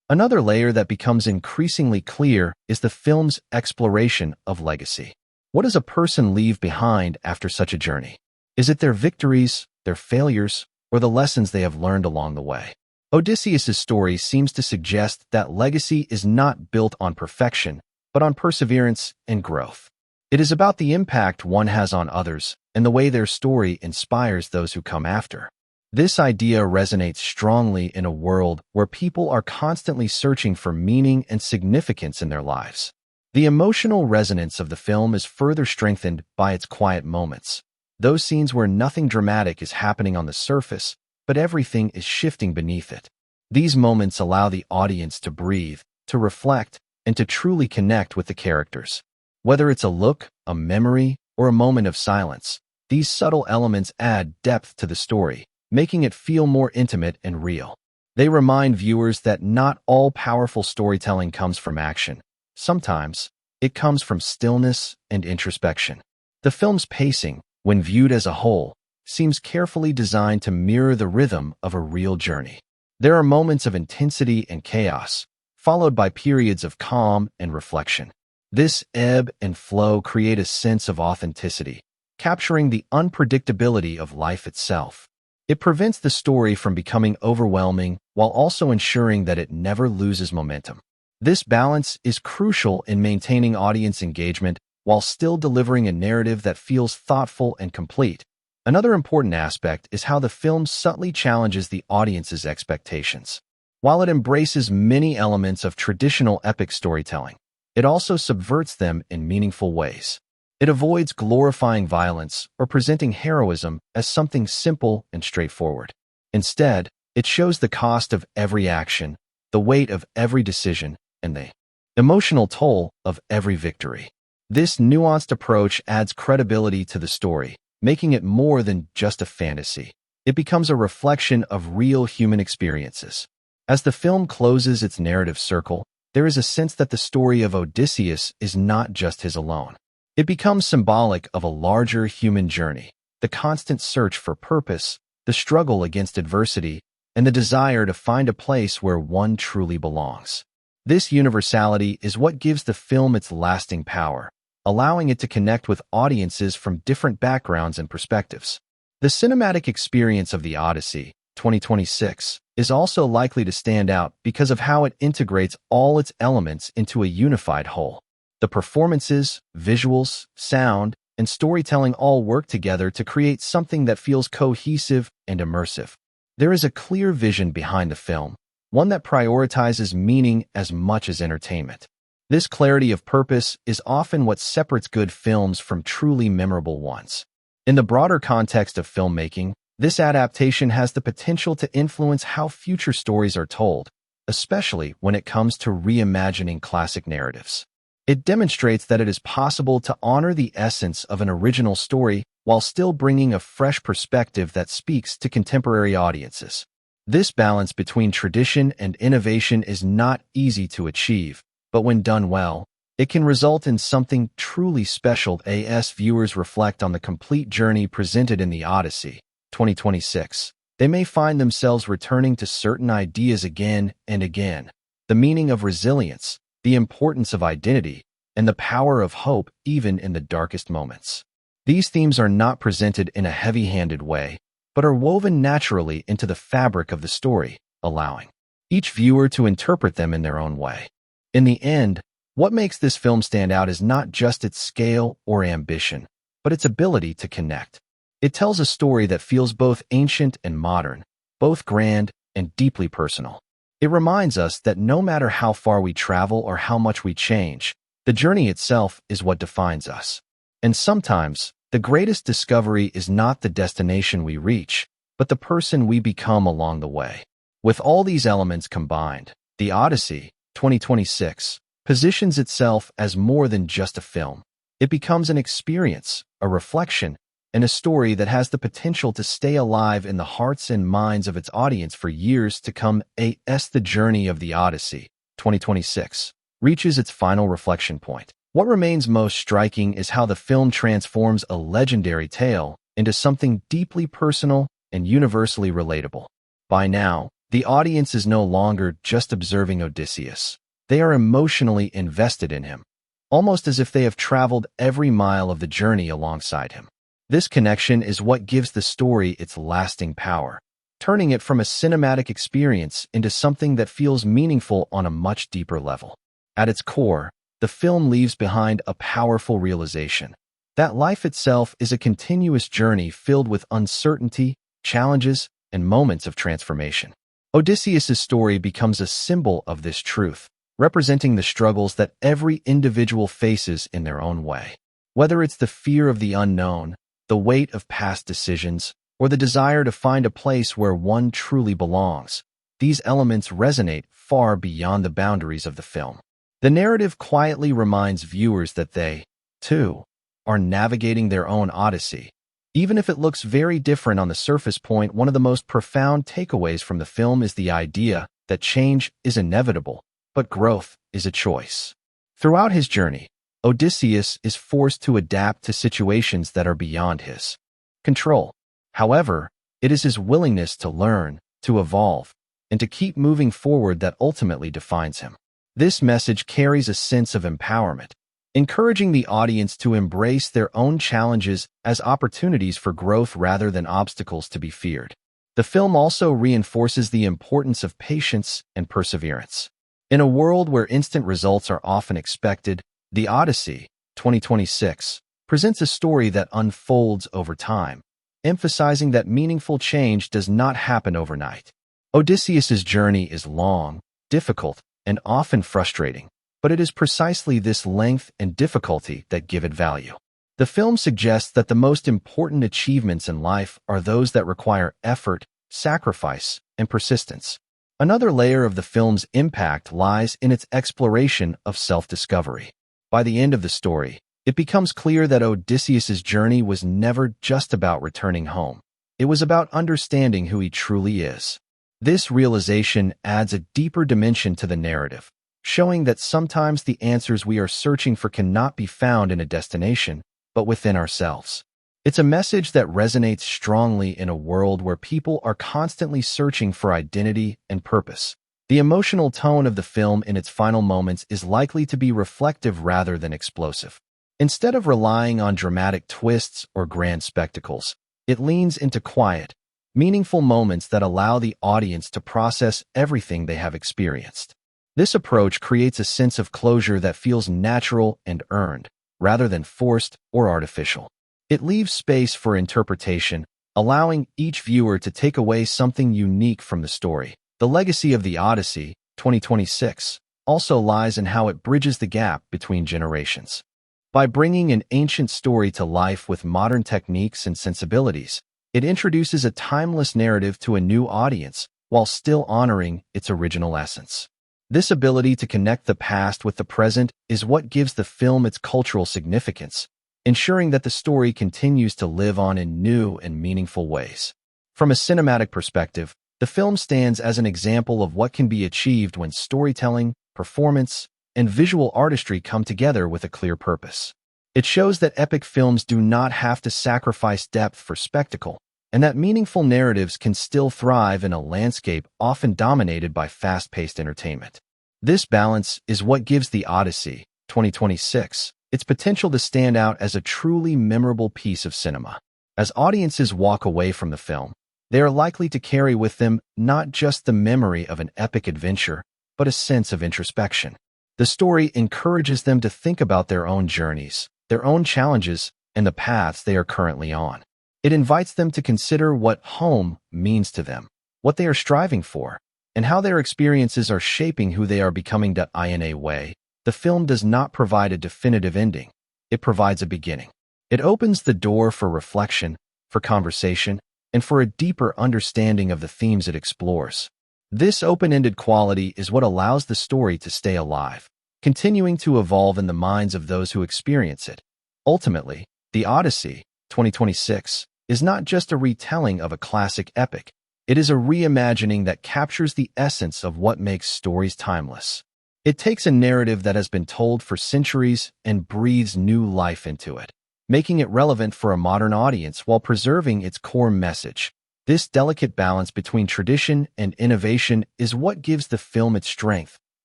S2: Another layer that becomes increasingly clear is the film's exploration of legacy. What does a person leave behind after such a journey? Is it their victories, their failures, or the lessons they have learned along the way? Odysseus' story seems to suggest that legacy is not built on perfection, but on perseverance and growth. It is about the impact one has on others and the way their story inspires those who come after. This idea resonates strongly in a world where people are constantly searching for meaning and significance in their lives. The emotional resonance of the film is further strengthened by its quiet moments. Those scenes where nothing dramatic is happening on the surface, but everything is shifting beneath it. These moments allow the audience to breathe, to reflect, and to truly connect with the characters. Whether it's a look, a memory, or a moment of silence, these subtle elements add depth to the story, making it feel more intimate and real. They remind viewers that not all powerful storytelling comes from action. Sometimes, it comes from stillness and introspection. The film's pacing, when viewed as a whole, seems carefully designed to mirror the rhythm of a real journey. There are moments of intensity and chaos, followed by periods of calm and reflection. This ebb and flow create a sense of authenticity, capturing the unpredictability of life itself. It prevents the story from becoming overwhelming while also ensuring that it never loses momentum. This balance is crucial in maintaining audience engagement while still delivering a narrative that feels thoughtful and complete. Another important aspect is how the film subtly challenges the audience's expectations. While it embraces many elements of traditional epic storytelling, it also subverts them in meaningful ways. It avoids glorifying violence or presenting heroism as something simple and straightforward. Instead, it shows the cost of every action, the weight of every decision, and the emotional toll of every victory. This nuanced approach adds credibility to the story, making it more than just a fantasy. It becomes a reflection of real human experiences. As the film closes its narrative circle, there is a sense that the story of Odysseus is not just his alone. It becomes symbolic of a larger human journey, the constant search for purpose, the struggle against adversity, and the desire to find a place where one truly belongs. This universality is what gives the film its lasting power, allowing it to connect with audiences from different backgrounds and perspectives. The cinematic experience of the Odyssey, 2026, is also likely to stand out because of how it integrates all its elements into a unified whole. The performances, visuals, sound, and storytelling all work together to create something that feels cohesive and immersive. There is a clear vision behind the film, one that prioritizes meaning as much as entertainment. This clarity of purpose is often what separates good films from truly memorable ones. In the broader context of filmmaking, this adaptation has the potential to influence how future stories are told, especially when it comes to reimagining classic narratives. It demonstrates that it is possible to honor the essence of an original story while still bringing a fresh perspective that speaks to contemporary audiences. This balance between tradition and innovation is not easy to achieve, but when done well, it can result in something truly special as viewers reflect on the complete journey presented in the Odyssey, 2026. They may find themselves returning to certain ideas again and again. The meaning of resilience, the importance of identity, and the power of hope even in the darkest moments. These themes are not presented in a heavy-handed way, but are woven naturally into the fabric of the story, allowing each viewer to interpret them in their own way. In the end, What makes this film stand out is not just its scale or ambition, but its ability to connect. It tells a story that feels both ancient and modern, both grand and deeply personal. It reminds us that no matter how far we travel or how much we change, the journey itself is what defines us. And sometimes, the greatest discovery is not the destination we reach, but the person we become along the way. With all these elements combined, the Odyssey, 2026, positions itself as more than just a film. It becomes an experience, a reflection, and a story that has the potential to stay alive in the hearts and minds of its audience for years to come. As the journey of the Odyssey, 2026, reaches its final reflection point, what remains most striking is how the film transforms a legendary tale into something deeply personal and universally relatable. By now, the audience is no longer just observing Odysseus. They are emotionally invested in him, almost as if they have traveled every mile of the journey alongside him. This connection is what gives the story its lasting power, turning it from a cinematic experience into something that feels meaningful on a much deeper level. At its core, the film leaves behind a powerful realization that life itself is a continuous journey filled with uncertainty, challenges, and moments of transformation. Odysseus' story becomes a symbol of this truth, representing the struggles that every individual faces in their own way. Whether it's the fear of the unknown, the weight of past decisions, or the desire to find a place where one truly belongs, these elements resonate far beyond the boundaries of the film. The narrative quietly reminds viewers that they, too, are navigating their own odyssey. Even if it looks very different on the surface point, one of the most profound takeaways from the film is the idea that change is inevitable, but growth is a choice. Throughout his journey, Odysseus is forced to adapt to situations that are beyond his control. However, it is his willingness to learn, to evolve, and to keep moving forward that ultimately defines him. This message carries a sense of empowerment, encouraging the audience to embrace their own challenges as opportunities for growth rather than obstacles to be feared. The film also reinforces the importance of patience and perseverance. In a world where instant results are often expected, the Odyssey, 2026, presents a story that unfolds over time, emphasizing that meaningful change does not happen overnight. Odysseus' journey is long, difficult, and often frustrating, but it is precisely this length and difficulty that give it value. The film suggests that the most important achievements in life are those that require effort, sacrifice, and persistence. Another layer of the film's impact lies in its exploration of self-discovery. By the end of the story, it becomes clear that Odysseus' journey was never just about returning home. It was about understanding who he truly is. This realization adds a deeper dimension to the narrative, showing that sometimes the answers we are searching for cannot be found in a destination, but within ourselves. It's a message that resonates strongly in a world where people are constantly searching for identity and purpose. The emotional tone of the film in its final moments is likely to be reflective rather than explosive. Instead of relying on dramatic twists or grand spectacles, it leans into quiet, meaningful moments that allow the audience to process everything they have experienced. This approach creates a sense of closure that feels natural and earned, rather than forced or artificial. It leaves space for interpretation, allowing each viewer to take away something unique from the story. The legacy of the Odyssey, 2026, also lies in how it bridges the gap between generations. By bringing an ancient story to life with modern techniques and sensibilities, it introduces a timeless narrative to a new audience while still honoring its original essence. This ability to connect the past with the present is what gives the film its cultural significance, ensuring that the story continues to live on in new and meaningful ways. From a cinematic perspective, the film stands as an example of what can be achieved when storytelling, performance, and visual artistry come together with a clear purpose. It shows that epic films do not have to sacrifice depth for spectacle, and that meaningful narratives can still thrive in a landscape often dominated by fast-paced entertainment. This balance is what gives the Odyssey, 2026, its potential to stand out as a truly memorable piece of cinema. As audiences walk away from the film, they are likely to carry with them not just the memory of an epic adventure, but a sense of introspection. The story encourages them to think about their own journeys, their own challenges, and the paths they are currently on. It invites them to consider what home means to them, what they are striving for, and how their experiences are shaping who they are becoming. In a way, the film does not provide a definitive ending. It provides a beginning. It opens the door for reflection, for conversation, and for a deeper understanding of the themes it explores. This open-ended quality is what allows the story to stay alive, continuing to evolve in the minds of those who experience it. Ultimately, the Odyssey, 2026, is not just a retelling of a classic epic. It is a reimagining that captures the essence of what makes stories timeless. It takes a narrative that has been told for centuries and breathes new life into it, making it relevant for a modern audience while preserving its core message. This delicate balance between tradition and innovation is what gives the film its strength,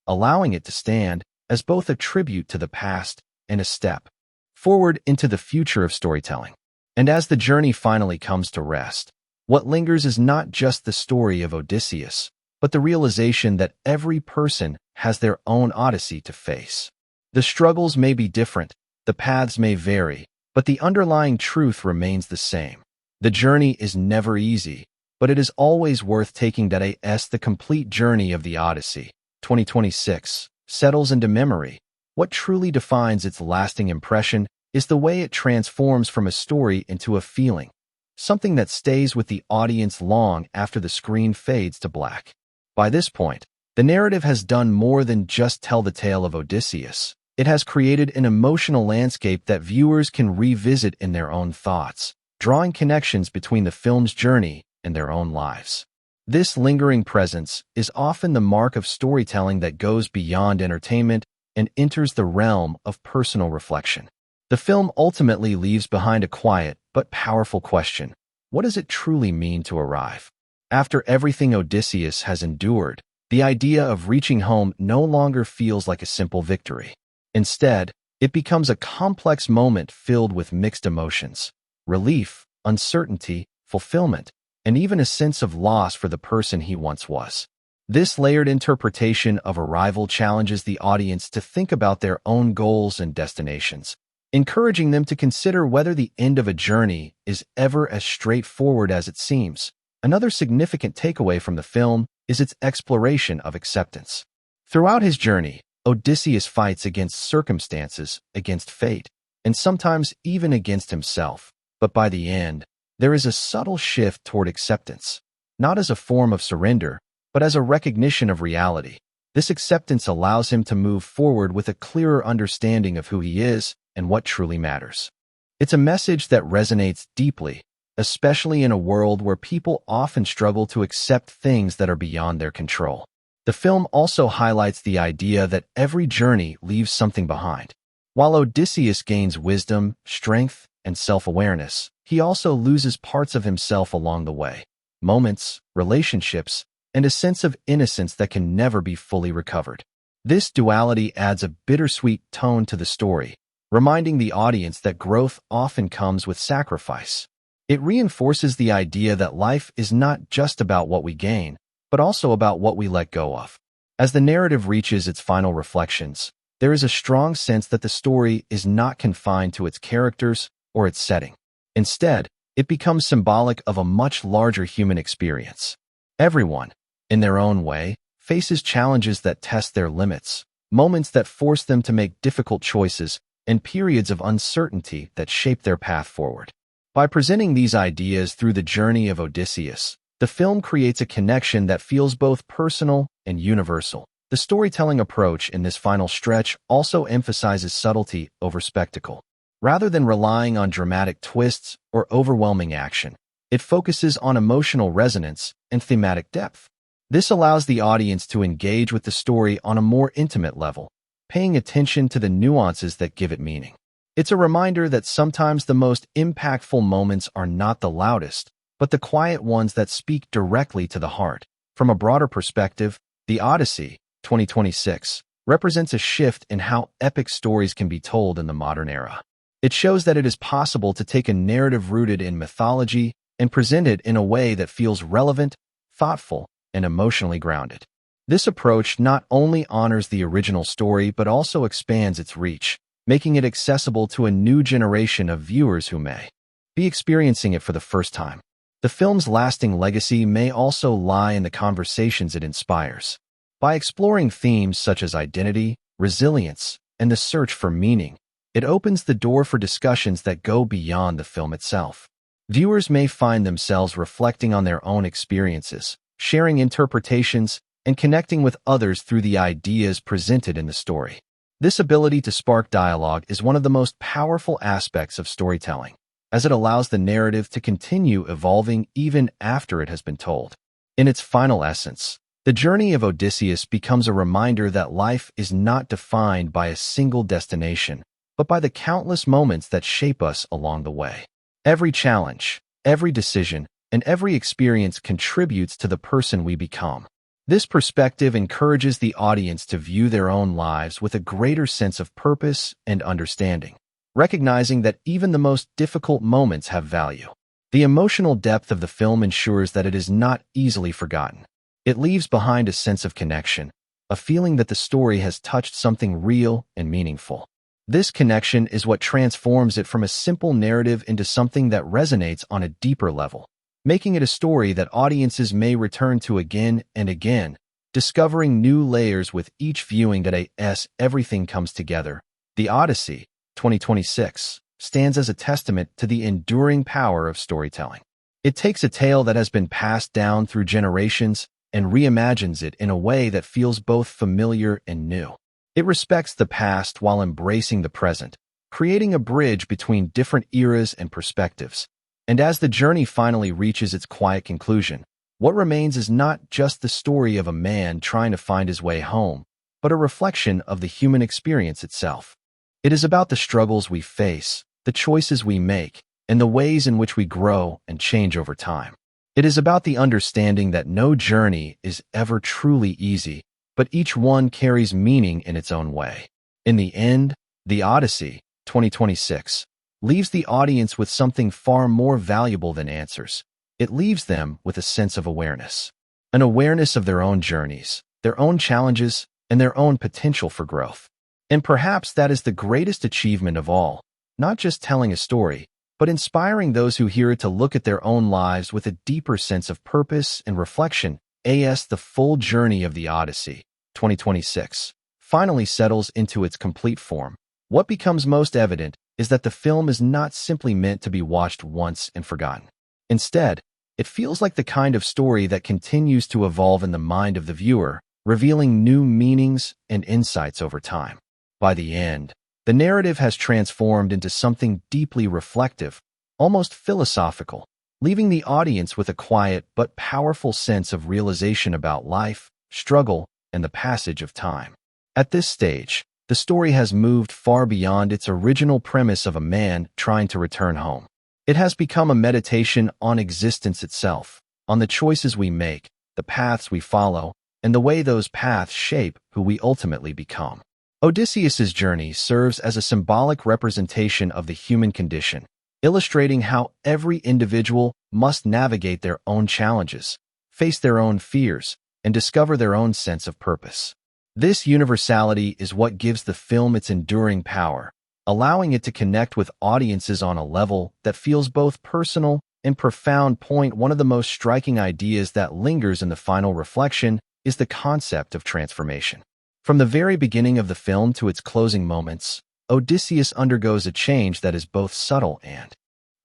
S2: allowing it to stand as both a tribute to the past and a step forward into the future of storytelling. And as the journey finally comes to rest, what lingers is not just the story of Odysseus, but the realization that every person has their own Odyssey to face. The struggles may be different, the paths may vary, but the underlying truth remains the same. The journey is never easy, but it is always worth taking. The complete journey of the Odyssey, 2026, settles into memory. What truly defines its lasting impression is the way it transforms from a story into a feeling, something that stays with the audience long after the screen fades to black. By this point, the narrative has done more than just tell the tale of Odysseus. It has created an emotional landscape that viewers can revisit in their own thoughts, drawing connections between the film's journey and their own lives. This lingering presence is often the mark of storytelling that goes beyond entertainment and enters the realm of personal reflection. The film ultimately leaves behind a quiet but powerful question. What does it truly mean to arrive? After everything Odysseus has endured, the idea of reaching home no longer feels like a simple victory. Instead, it becomes a complex moment filled with mixed emotions: relief, uncertainty, fulfillment, and even a sense of loss for the person he once was. This layered interpretation of arrival challenges the audience to think about their own goals and destinations, encouraging them to consider whether the end of a journey is ever as straightforward as it seems. Another significant takeaway from the film is its exploration of acceptance. Throughout his journey, Odysseus fights against circumstances, against fate, and sometimes even against himself. But by the end, there is a subtle shift toward acceptance, not as a form of surrender, but as a recognition of reality. This acceptance allows him to move forward with a clearer understanding of who he is and what truly matters. It's a message that resonates deeply, especially in a world where people often struggle to accept things that are beyond their control. The film also highlights the idea that every journey leaves something behind. While Odysseus gains wisdom, strength, and self-awareness, he also loses parts of himself along the way: moments, relationships, and a sense of innocence that can never be fully recovered. This duality adds a bittersweet tone to the story, reminding the audience that growth often comes with sacrifice. It reinforces the idea that life is not just about what we gain, but also about what we let go of. As the narrative reaches its final reflections, there is a strong sense that the story is not confined to its characters or its setting. Instead, it becomes symbolic of a much larger human experience. Everyone, in their own way, faces challenges that test their limits, moments that force them to make difficult choices, and periods of uncertainty that shape their path forward. By presenting these ideas through the journey of Odysseus, the film creates a connection that feels both personal and universal. The storytelling approach in this final stretch also emphasizes subtlety over spectacle. Rather than relying on dramatic twists or overwhelming action, it focuses on emotional resonance and thematic depth. This allows the audience to engage with the story on a more intimate level, paying attention to the nuances that give it meaning. It's a reminder that sometimes the most impactful moments are not the loudest, but the quiet ones that speak directly to the heart. From a broader perspective, the Odyssey, 2026, represents a shift in how epic stories can be told in the modern era. It shows that it is possible to take a narrative rooted in mythology and present it in a way that feels relevant, thoughtful, and emotionally grounded. This approach not only honors the original story but also expands its reach, making it accessible to a new generation of viewers who may be experiencing it for the first time. The film's lasting legacy may also lie in the conversations it inspires. By exploring themes such as identity, resilience, and the search for meaning, it opens the door for discussions that go beyond the film itself. Viewers may find themselves reflecting on their own experiences, sharing interpretations, and connecting with others through the ideas presented in the story. This ability to spark dialogue is one of the most powerful aspects of storytelling, as it allows the narrative to continue evolving even after it has been told. In its final essence, the journey of Odysseus becomes a reminder that life is not defined by a single destination, but by the countless moments that shape us along the way. Every challenge, every decision, and every experience contributes to the person we become. This perspective encourages the audience to view their own lives with a greater sense of purpose and understanding, recognizing that even the most difficult moments have value. The emotional depth of the film ensures that it is not easily forgotten. It leaves behind a sense of connection, a feeling that the story has touched something real and meaningful. This connection is what transforms it from a simple narrative into something that resonates on a deeper level, making it a story that audiences may return to again and again, discovering new layers with each viewing. That everything comes together. The Odyssey, 2026, stands as a testament to the enduring power of storytelling. It takes a tale that has been passed down through generations and reimagines it in a way that feels both familiar and new. It respects the past while embracing the present, creating a bridge between different eras and perspectives. And as the journey finally reaches its quiet conclusion, what remains is not just the story of a man trying to find his way home, but a reflection of the human experience itself. It is about the struggles we face, the choices we make, and the ways in which we grow and change over time. It is about the understanding that no journey is ever truly easy, but each one carries meaning in its own way. In the end, The Odyssey, 2026, leaves the audience with something far more valuable than answers. It leaves them with a sense of awareness. An awareness of their own journeys, their own challenges, and their own potential for growth. And perhaps that is the greatest achievement of all, not just telling a story, but inspiring those who hear it to look at their own lives with a deeper sense of purpose and reflection. The full journey of the Odyssey, 2026, finally settles into its complete form. What becomes most evident is that the film is not simply meant to be watched once and forgotten. Instead, it feels like the kind of story that continues to evolve in the mind of the viewer, revealing new meanings and insights over time. By the end, the narrative has transformed into something deeply reflective, almost philosophical, leaving the audience with a quiet but powerful sense of realization about life, struggle, and the passage of time. At this stage, the story has moved far beyond its original premise of a man trying to return home. It has become a meditation on existence itself, on the choices we make, the paths we follow, and the way those paths shape who we ultimately become. Odysseus's journey serves as a symbolic representation of the human condition, illustrating how every individual must navigate their own challenges, face their own fears, and discover their own sense of purpose. This universality is what gives the film its enduring power, allowing it to connect with audiences on a level that feels both personal and profound. One of the most striking ideas that lingers in the final reflection is the concept of transformation. From the very beginning of the film to its closing moments, Odysseus undergoes a change that is both subtle and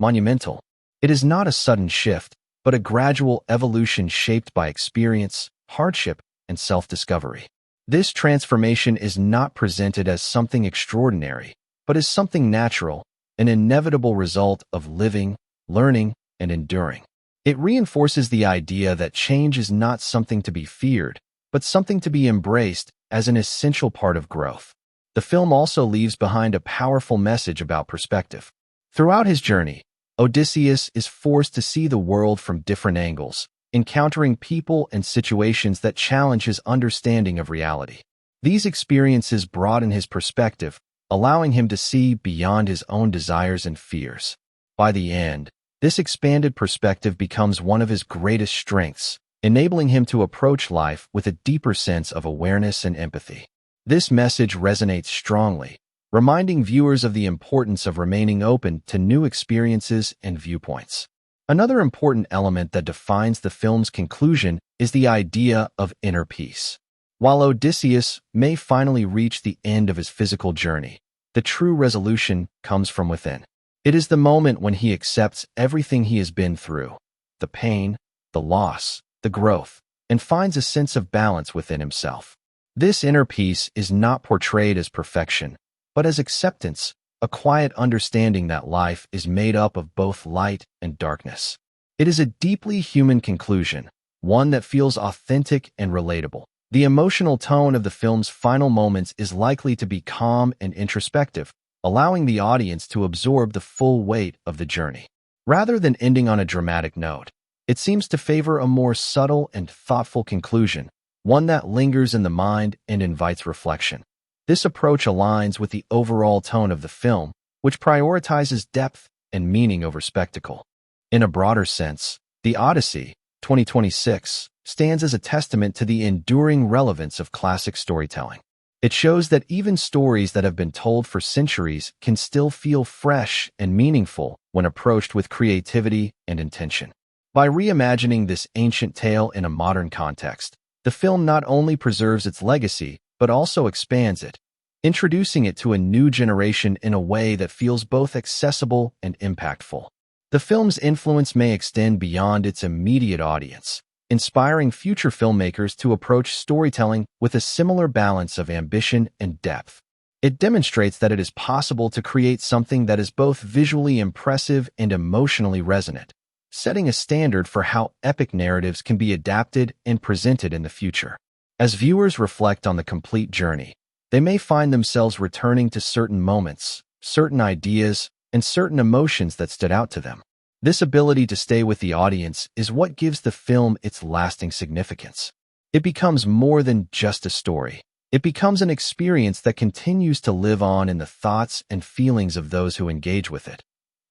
S2: monumental. It is not a sudden shift, but a gradual evolution shaped by experience, hardship, and self-discovery. This transformation is not presented as something extraordinary, but as something natural, an inevitable result of living, learning, and enduring. It reinforces the idea that change is not something to be feared, but something to be embraced as an essential part of growth. The film also leaves behind a powerful message about perspective. Throughout his journey, Odysseus is forced to see the world from different angles, encountering people and situations that challenge his understanding of reality. These experiences broaden his perspective, allowing him to see beyond his own desires and fears. By the end, this expanded perspective becomes one of his greatest strengths, enabling him to approach life with a deeper sense of awareness and empathy. This message resonates strongly, reminding viewers of the importance of remaining open to new experiences and viewpoints. Another important element that defines the film's conclusion is the idea of inner peace. While Odysseus may finally reach the end of his physical journey, the true resolution comes from within. It is the moment when he accepts everything he has been through, the pain, the loss, the growth, and finds a sense of balance within himself. This inner peace is not portrayed as perfection, but as acceptance, a quiet understanding that life is made up of both light and darkness. It is a deeply human conclusion, one that feels authentic and relatable. The emotional tone of the film's final moments is likely to be calm and introspective, allowing the audience to absorb the full weight of the journey. Rather than ending on a dramatic note, it seems to favor a more subtle and thoughtful conclusion, one that lingers in the mind and invites reflection. This approach aligns with the overall tone of the film, which prioritizes depth and meaning over spectacle. In a broader sense, the Odyssey, 2026, stands as a testament to the enduring relevance of classic storytelling. It shows that even stories that have been told for centuries can still feel fresh and meaningful when approached with creativity and intention. By reimagining this ancient tale in a modern context, the film not only preserves its legacy, but also expands it, introducing it to a new generation in a way that feels both accessible and impactful. The film's influence may extend beyond its immediate audience, inspiring future filmmakers to approach storytelling with a similar balance of ambition and depth. It demonstrates that it is possible to create something that is both visually impressive and emotionally resonant, setting a standard for how epic narratives can be adapted and presented in the future. As viewers reflect on the complete journey, they may find themselves returning to certain moments, certain ideas, and certain emotions that stood out to them. This ability to stay with the audience is what gives the film its lasting significance. It becomes more than just a story. It becomes an experience that continues to live on in the thoughts and feelings of those who engage with it.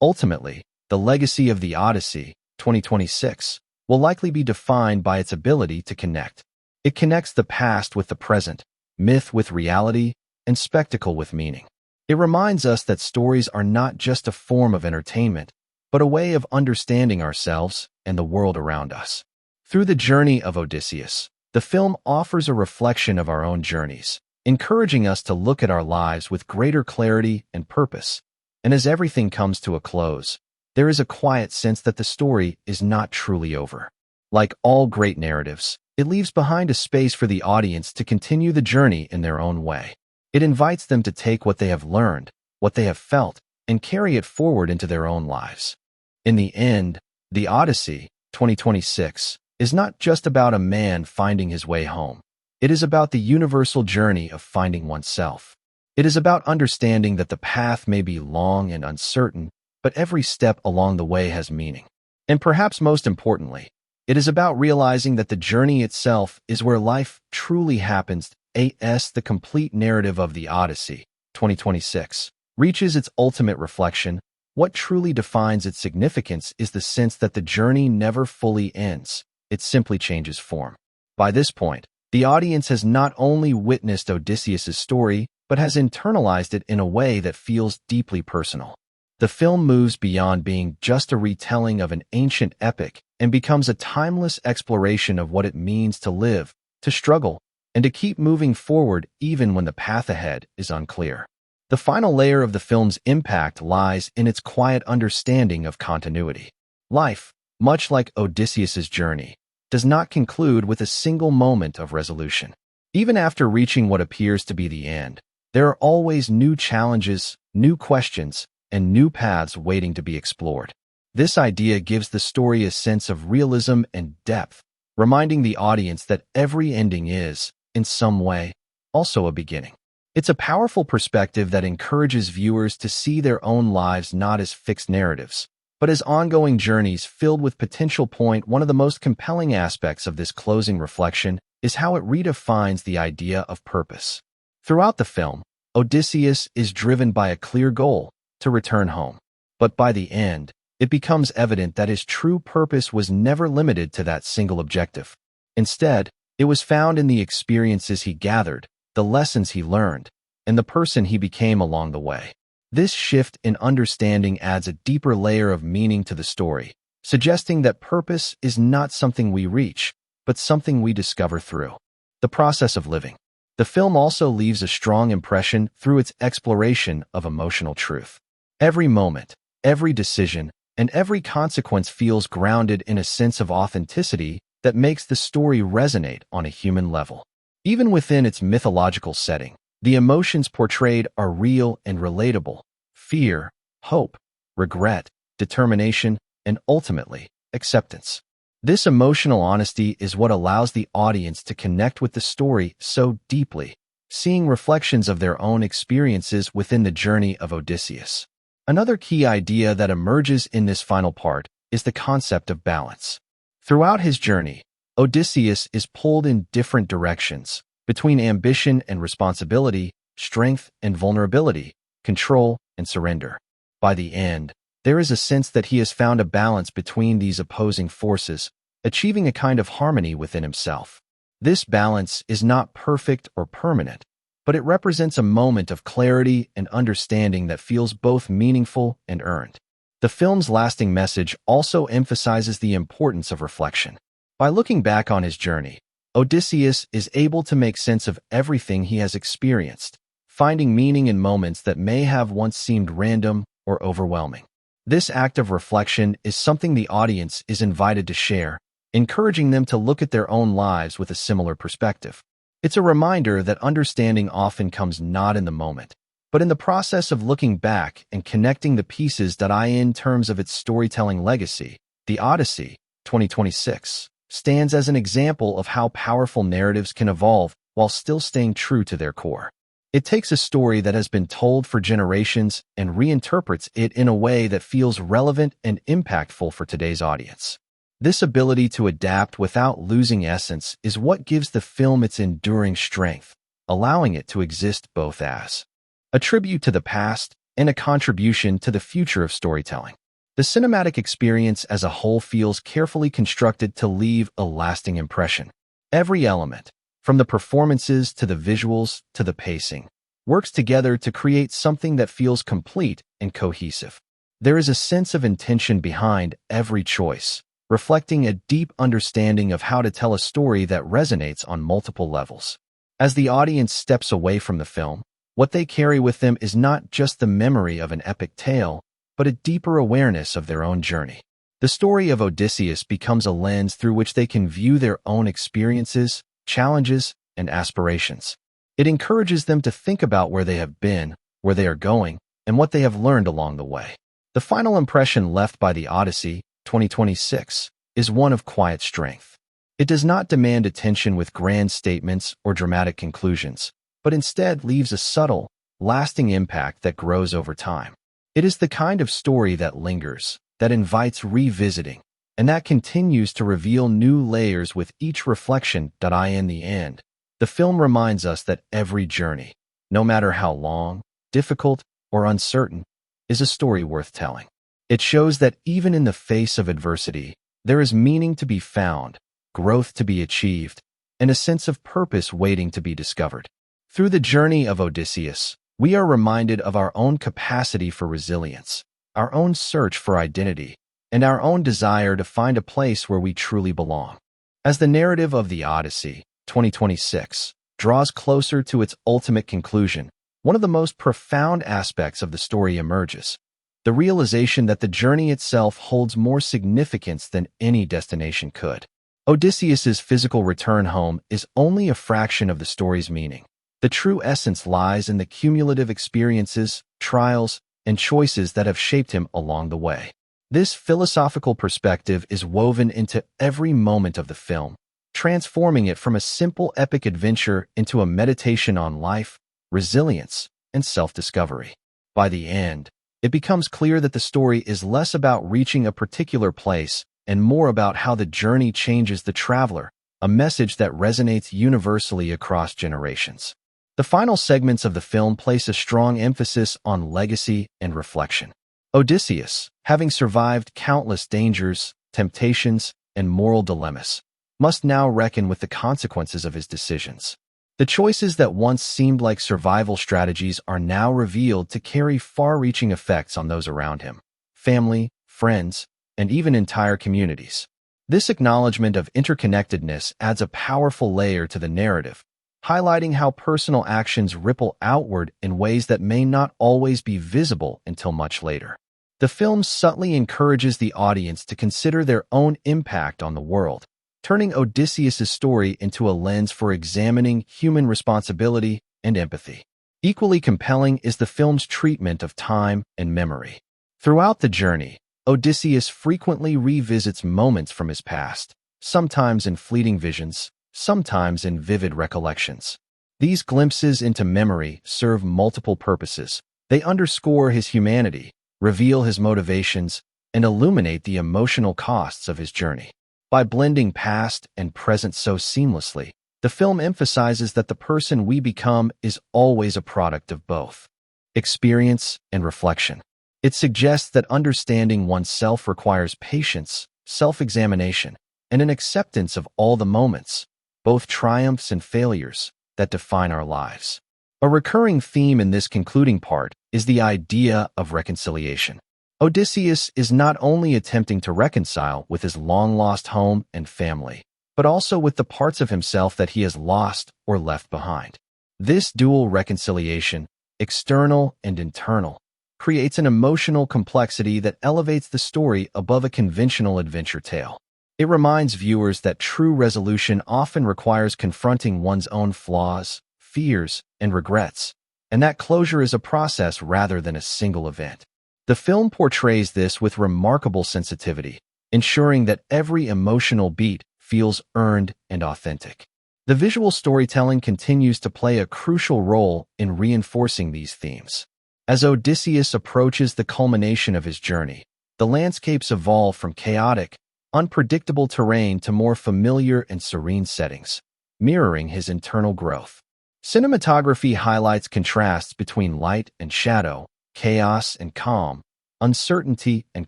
S2: Ultimately, the legacy of the Odyssey, 2026, will likely be defined by its ability to connect. It connects the past with the present, myth with reality, and spectacle with meaning. It reminds us that stories are not just a form of entertainment, but a way of understanding ourselves and the world around us. Through the journey of Odysseus, the film offers a reflection of our own journeys, encouraging us to look at our lives with greater clarity and purpose. And as everything comes to a close, there is a quiet sense that the story is not truly over. Like all great narratives, it leaves behind a space for the audience to continue the journey in their own way. It invites them to take what they have learned, what they have felt, and carry it forward into their own lives. In the end, the Odyssey, 2026, is not just about a man finding his way home. It is about the universal journey of finding oneself. It is about understanding that the path may be long and uncertain, but every step along the way has meaning. And perhaps most importantly, it is about realizing that the journey itself is where life truly happens. The complete narrative of the Odyssey, 2026, reaches its ultimate reflection. What truly defines its significance is the sense that the journey never fully ends. It simply changes form. By this point, the audience has not only witnessed Odysseus' story, but has internalized it in a way that feels deeply personal. The film moves beyond being just a retelling of an ancient epic and becomes a timeless exploration of what it means to live, to struggle, and to keep moving forward even when the path ahead is unclear. The final layer of the film's impact lies in its quiet understanding of continuity. Life, much like Odysseus' journey, does not conclude with a single moment of resolution. Even after reaching what appears to be the end, there are always new challenges, new questions, and new paths waiting to be explored. This idea gives the story a sense of realism and depth, reminding the audience that every ending is, in some way, also a beginning. It's a powerful perspective that encourages viewers to see their own lives not as fixed narratives, but as ongoing journeys filled with potential. One of the most compelling aspects of this closing reflection is how it redefines the idea of purpose. Throughout the film, Odysseus is driven by a clear goal: to return home. But by the end, it becomes evident that his true purpose was never limited to that single objective. Instead, it was found in the experiences he gathered, the lessons he learned, and the person he became along the way. This shift in understanding adds a deeper layer of meaning to the story, suggesting that purpose is not something we reach, but something we discover through the process of living. The film also leaves a strong impression through its exploration of emotional truth. Every moment, every decision, and every consequence feels grounded in a sense of authenticity that makes the story resonate on a human level. Even within its mythological setting, the emotions portrayed are real and relatable: fear, hope, regret, determination, and ultimately, acceptance. This emotional honesty is what allows the audience to connect with the story so deeply, seeing reflections of their own experiences within the journey of Odysseus. Another key idea that emerges in this final part is the concept of balance. Throughout his journey, Odysseus is pulled in different directions, between ambition and responsibility, strength and vulnerability, control and surrender. By the end, there is a sense that he has found a balance between these opposing forces, achieving a kind of harmony within himself. This balance is not perfect or permanent, but it represents a moment of clarity and understanding that feels both meaningful and earned. The film's lasting message also emphasizes the importance of reflection. By looking back on his journey, Odysseus is able to make sense of everything he has experienced, finding meaning in moments that may have once seemed random or overwhelming. This act of reflection is something the audience is invited to share, encouraging them to look at their own lives with a similar perspective. It's a reminder that understanding often comes not in the moment, but in the process of looking back and connecting the pieces that in terms of its storytelling legacy. The Odyssey, 2026, stands as an example of how powerful narratives can evolve while still staying true to their core. It takes a story that has been told for generations and reinterprets it in a way that feels relevant and impactful for today's audience. This ability to adapt without losing essence is what gives the film its enduring strength, allowing it to exist both as a tribute to the past and a contribution to the future of storytelling. The cinematic experience as a whole feels carefully constructed to leave a lasting impression. Every element, from the performances to the visuals to the pacing, works together to create something that feels complete and cohesive. There is a sense of intention behind every choice, reflecting a deep understanding of how to tell a story that resonates on multiple levels. As the audience steps away from the film, what they carry with them is not just the memory of an epic tale, but a deeper awareness of their own journey. The story of Odysseus becomes a lens through which they can view their own experiences, challenges, and aspirations. It encourages them to think about where they have been, where they are going, and what they have learned along the way. The final impression left by the Odyssey, 2026, is one of quiet strength. It does not demand attention with grand statements or dramatic conclusions, but instead leaves a subtle, lasting impact that grows over time. It is the kind of story that lingers, that invites revisiting, and that continues to reveal new layers with each reflection. In the end, the film reminds us that every journey, no matter how long, difficult, or uncertain, is a story worth telling. It shows that even in the face of adversity, there is meaning to be found, growth to be achieved, and a sense of purpose waiting to be discovered. Through the journey of Odysseus, we are reminded of our own capacity for resilience, our own search for identity, and our own desire to find a place where we truly belong. As the narrative of the Odyssey, 2026, draws closer to its ultimate conclusion, one of the most profound aspects of the story emerges: the realization that the journey itself holds more significance than any destination could. Odysseus's physical return home is only a fraction of the story's meaning. The true essence lies in the cumulative experiences, trials, and choices that have shaped him along the way. This philosophical perspective is woven into every moment of the film, transforming it from a simple epic adventure into a meditation on life, resilience, and self-discovery. By the end, it becomes clear that the story is less about reaching a particular place and more about how the journey changes the traveler, a message that resonates universally across generations. The final segments of the film place a strong emphasis on legacy and reflection. Odysseus, having survived countless dangers, temptations, and moral dilemmas, must now reckon with the consequences of his decisions. The choices that once seemed like survival strategies are now revealed to carry far-reaching effects on those around him, family, friends, and even entire communities. This acknowledgement of interconnectedness adds a powerful layer to the narrative, highlighting how personal actions ripple outward in ways that may not always be visible until much later. The film subtly encourages the audience to consider their own impact on the world, turning Odysseus' story into a lens for examining human responsibility and empathy. Equally compelling is the film's treatment of time and memory. Throughout the journey, Odysseus frequently revisits moments from his past, sometimes in fleeting visions, sometimes in vivid recollections. These glimpses into memory serve multiple purposes. They underscore his humanity, reveal his motivations, and illuminate the emotional costs of his journey. By blending past and present so seamlessly, the film emphasizes that the person we become is always a product of both experience and reflection. It suggests that understanding oneself requires patience, self-examination, and an acceptance of all the moments, both triumphs and failures, that define our lives. A recurring theme in this concluding part is the idea of reconciliation. Odysseus is not only attempting to reconcile with his long-lost home and family, but also with the parts of himself that he has lost or left behind. This dual reconciliation, external and internal, creates an emotional complexity that elevates the story above a conventional adventure tale. It reminds viewers that true resolution often requires confronting one's own flaws, fears, and regrets, and that closure is a process rather than a single event. The film portrays this with remarkable sensitivity, ensuring that every emotional beat feels earned and authentic. The visual storytelling continues to play a crucial role in reinforcing these themes. As Odysseus approaches the culmination of his journey, the landscapes evolve from chaotic, unpredictable terrain to more familiar and serene settings, mirroring his internal growth. Cinematography highlights contrasts between light and shadow, chaos and calm, uncertainty and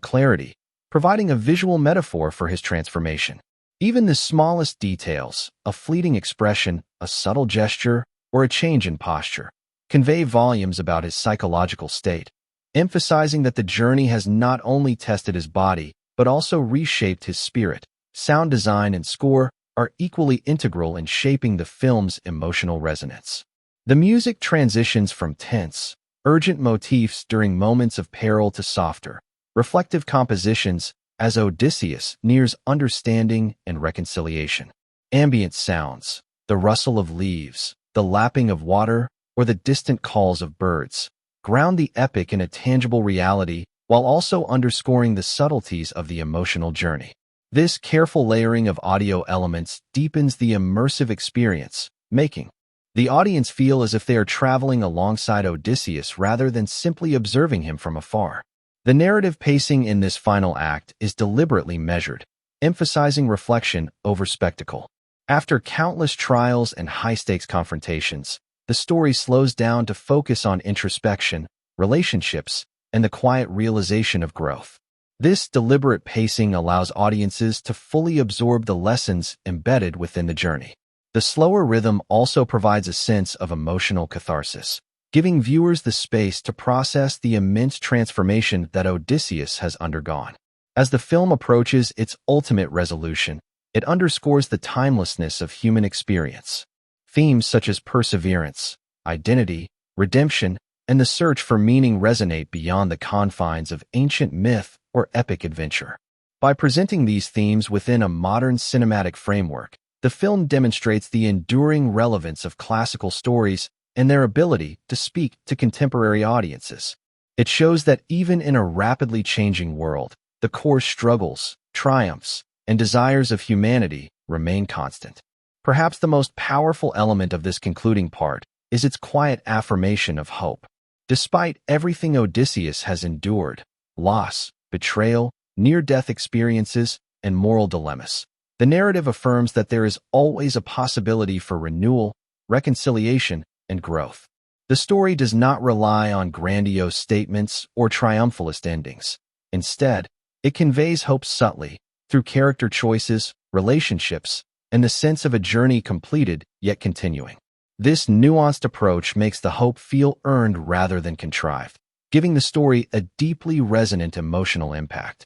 S2: clarity, providing a visual metaphor for his transformation. Even the smallest details, a fleeting expression, a subtle gesture, or a change in posture, convey volumes about his psychological state, emphasizing that the journey has not only tested his body, but also reshaped his spirit. Sound design and score are equally integral in shaping the film's emotional resonance. The music transitions from tense, urgent motifs during moments of peril to softer, reflective compositions as Odysseus nears understanding and reconciliation. Ambient sounds, the rustle of leaves, the lapping of water, or the distant calls of birds, ground the epic in a tangible reality while also underscoring the subtleties of the emotional journey. This careful layering of audio elements deepens the immersive experience, making the audience feel as if they are traveling alongside Odysseus rather than simply observing him from afar. The narrative pacing in this final act is deliberately measured, emphasizing reflection over spectacle. After countless trials and high-stakes confrontations, the story slows down to focus on introspection, relationships, and the quiet realization of growth. This deliberate pacing allows audiences to fully absorb the lessons embedded within the journey. The slower rhythm also provides a sense of emotional catharsis, giving viewers the space to process the immense transformation that Odysseus has undergone. As the film approaches its ultimate resolution, it underscores the timelessness of human experience. Themes such as perseverance, identity, redemption, and the search for meaning resonate beyond the confines of ancient myth or epic adventure. By presenting these themes within a modern cinematic framework, the film demonstrates the enduring relevance of classical stories and their ability to speak to contemporary audiences. It shows that even in a rapidly changing world, the core struggles, triumphs, and desires of humanity remain constant. Perhaps the most powerful element of this concluding part is its quiet affirmation of hope. Despite everything Odysseus has endured, loss, betrayal, near-death experiences, and moral dilemmas, the narrative affirms that there is always a possibility for renewal, reconciliation, and growth. The story does not rely on grandiose statements or triumphalist endings. Instead, it conveys hope subtly through character choices, relationships, and the sense of a journey completed yet continuing. This nuanced approach makes the hope feel earned rather than contrived, giving the story a deeply resonant emotional impact.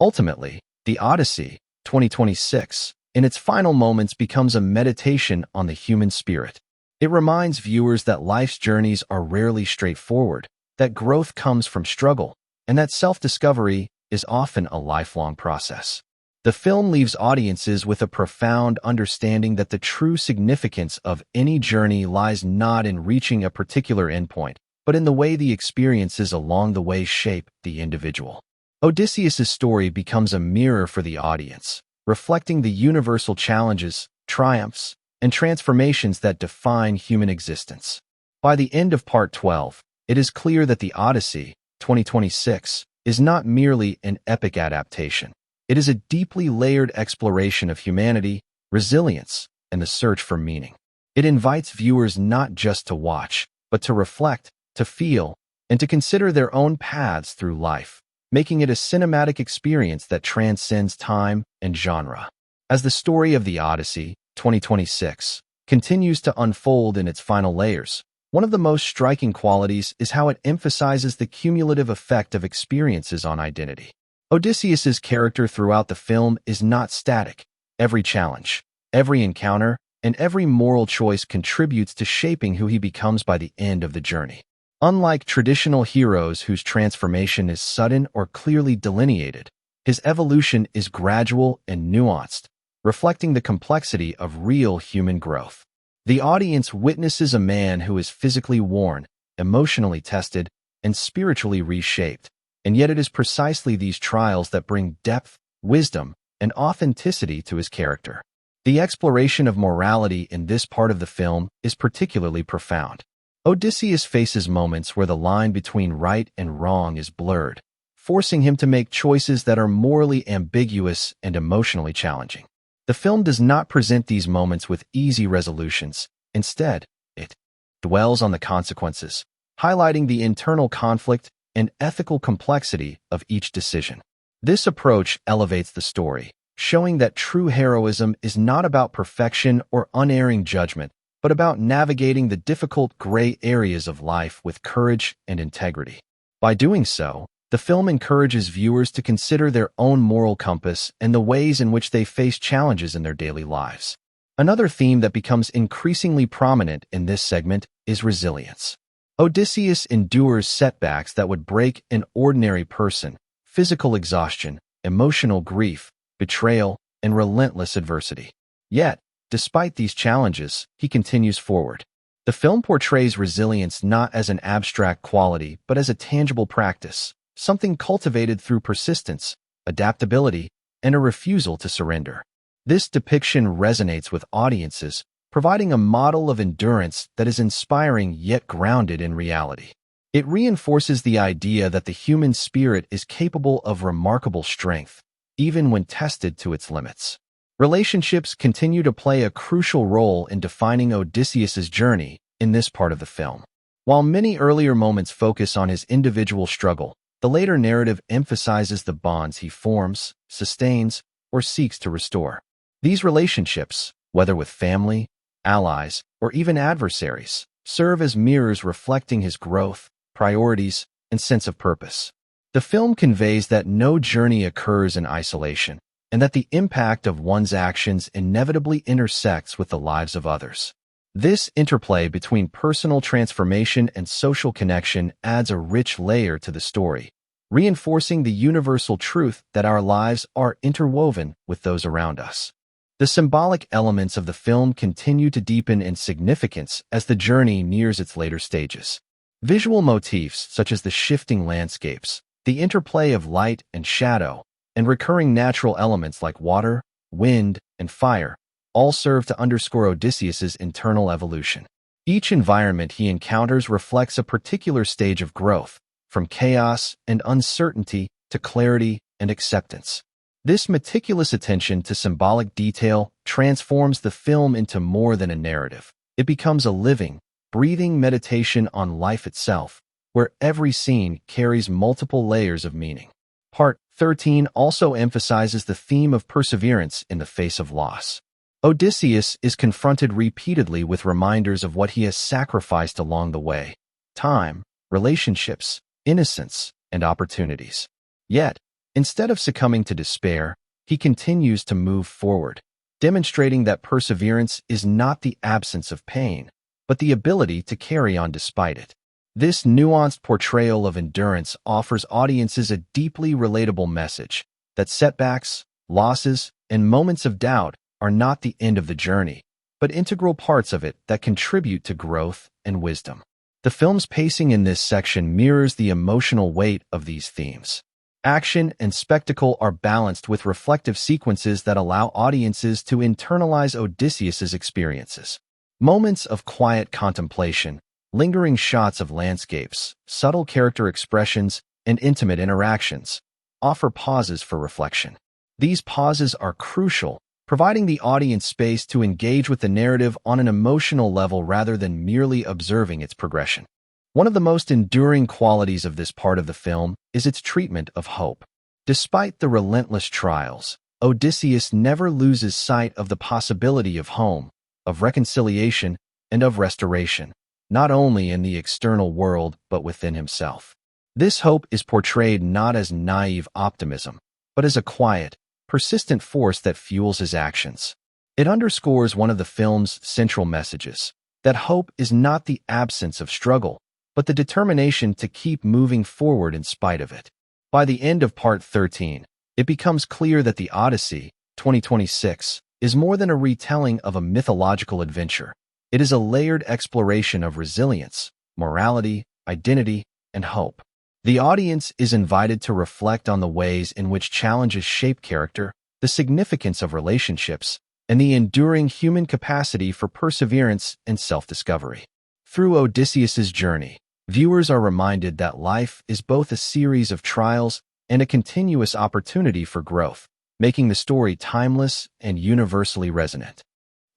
S2: Ultimately, the Odyssey, 2026, in its final moments becomes a meditation on the human spirit. It reminds viewers that life's journeys are rarely straightforward, that growth comes from struggle, and that self-discovery is often a lifelong process. The film leaves audiences with a profound understanding that the true significance of any journey lies not in reaching a particular endpoint, but in the way the experiences along the way shape the individual. Odysseus' story becomes a mirror for the audience, reflecting the universal challenges, triumphs, and transformations that define human existence. By the end of Part 12, it is clear that the Odyssey, 2026, is not merely an epic adaptation. It is a deeply layered exploration of humanity, resilience, and the search for meaning. It invites viewers not just to watch, but to reflect, to feel, and to consider their own paths through life, making it a cinematic experience that transcends time and genre. As the story of the Odyssey, 2026, continues to unfold in its final layers, one of the most striking qualities is how it emphasizes the cumulative effect of experiences on identity. Odysseus's character throughout the film is not static. Every challenge, every encounter, and every moral choice contributes to shaping who he becomes by the end of the journey. Unlike traditional heroes whose transformation is sudden or clearly delineated, his evolution is gradual and nuanced, reflecting the complexity of real human growth. The audience witnesses a man who is physically worn, emotionally tested, and spiritually reshaped. And yet it is precisely these trials that bring depth, wisdom, and authenticity to his character. The exploration of morality in this part of the film is particularly profound. Odysseus faces moments where the line between right and wrong is blurred, forcing him to make choices that are morally ambiguous and emotionally challenging. The film does not present these moments with easy resolutions. Instead, it dwells on the consequences, highlighting the internal conflict and ethical complexity of each decision. This approach elevates the story, showing that true heroism is not about perfection or unerring judgment, but about navigating the difficult gray areas of life with courage and integrity. By doing so, the film encourages viewers to consider their own moral compass and the ways in which they face challenges in their daily lives. Another theme that becomes increasingly prominent in this segment is resilience. Odysseus endures setbacks that would break an ordinary person: physical exhaustion, emotional grief, betrayal, and relentless adversity. Yet, despite these challenges, he continues forward. The film portrays resilience not as an abstract quality, but as a tangible practice, something cultivated through persistence, adaptability, and a refusal to surrender. This depiction resonates with audiences, providing a model of endurance that is inspiring yet grounded in reality. It reinforces the idea that the human spirit is capable of remarkable strength, even when tested to its limits. Relationships continue to play a crucial role in defining Odysseus's journey in this part of the film. While many earlier moments focus on his individual struggle, the later narrative emphasizes the bonds he forms, sustains, or seeks to restore. These relationships, whether with family, allies, or even adversaries, serve as mirrors reflecting his growth, priorities, and sense of purpose. The film conveys that no journey occurs in isolation, and that the impact of one's actions inevitably intersects with the lives of others. This interplay between personal transformation and social connection adds a rich layer to the story, reinforcing the universal truth that our lives are interwoven with those around us. The symbolic elements of the film continue to deepen in significance as the journey nears its later stages. Visual motifs such as the shifting landscapes, the interplay of light and shadow, and recurring natural elements like water, wind, and fire all serve to underscore Odysseus's internal evolution. Each environment he encounters reflects a particular stage of growth, from chaos and uncertainty to clarity and acceptance. This meticulous attention to symbolic detail transforms the film into more than a narrative. It becomes a living, breathing meditation on life itself, where every scene carries multiple layers of meaning. Part 13 also emphasizes the theme of perseverance in the face of loss. Odysseus is confronted repeatedly with reminders of what he has sacrificed along the way: time, relationships, innocence, and opportunities. Yet, instead of succumbing to despair, he continues to move forward, demonstrating that perseverance is not the absence of pain, but the ability to carry on despite it. This nuanced portrayal of endurance offers audiences a deeply relatable message that setbacks, losses, and moments of doubt are not the end of the journey, but integral parts of it that contribute to growth and wisdom. The film's pacing in this section mirrors the emotional weight of these themes. Action and spectacle are balanced with reflective sequences that allow audiences to internalize Odysseus's experiences. Moments of quiet contemplation, lingering shots of landscapes, subtle character expressions, and intimate interactions offer pauses for reflection. These pauses are crucial, providing the audience space to engage with the narrative on an emotional level rather than merely observing its progression. One of the most enduring qualities of this part of the film is its treatment of hope. Despite the relentless trials, Odysseus never loses sight of the possibility of home, of reconciliation, and of restoration, not only in the external world but within himself. This hope is portrayed not as naive optimism, but as a quiet, persistent force that fuels his actions. It underscores one of the film's central messages, that hope is not the absence of struggle, but the determination to keep moving forward in spite of it. By the end of Part 13, it becomes clear that the Odyssey, 2026, is more than a retelling of a mythological adventure. It is a layered exploration of resilience, morality, identity, and hope. The audience is invited to reflect on the ways in which challenges shape character, the significance of relationships, and the enduring human capacity for perseverance and self-discovery. Through Odysseus's journey, viewers are reminded that life is both a series of trials and a continuous opportunity for growth, making the story timeless and universally resonant.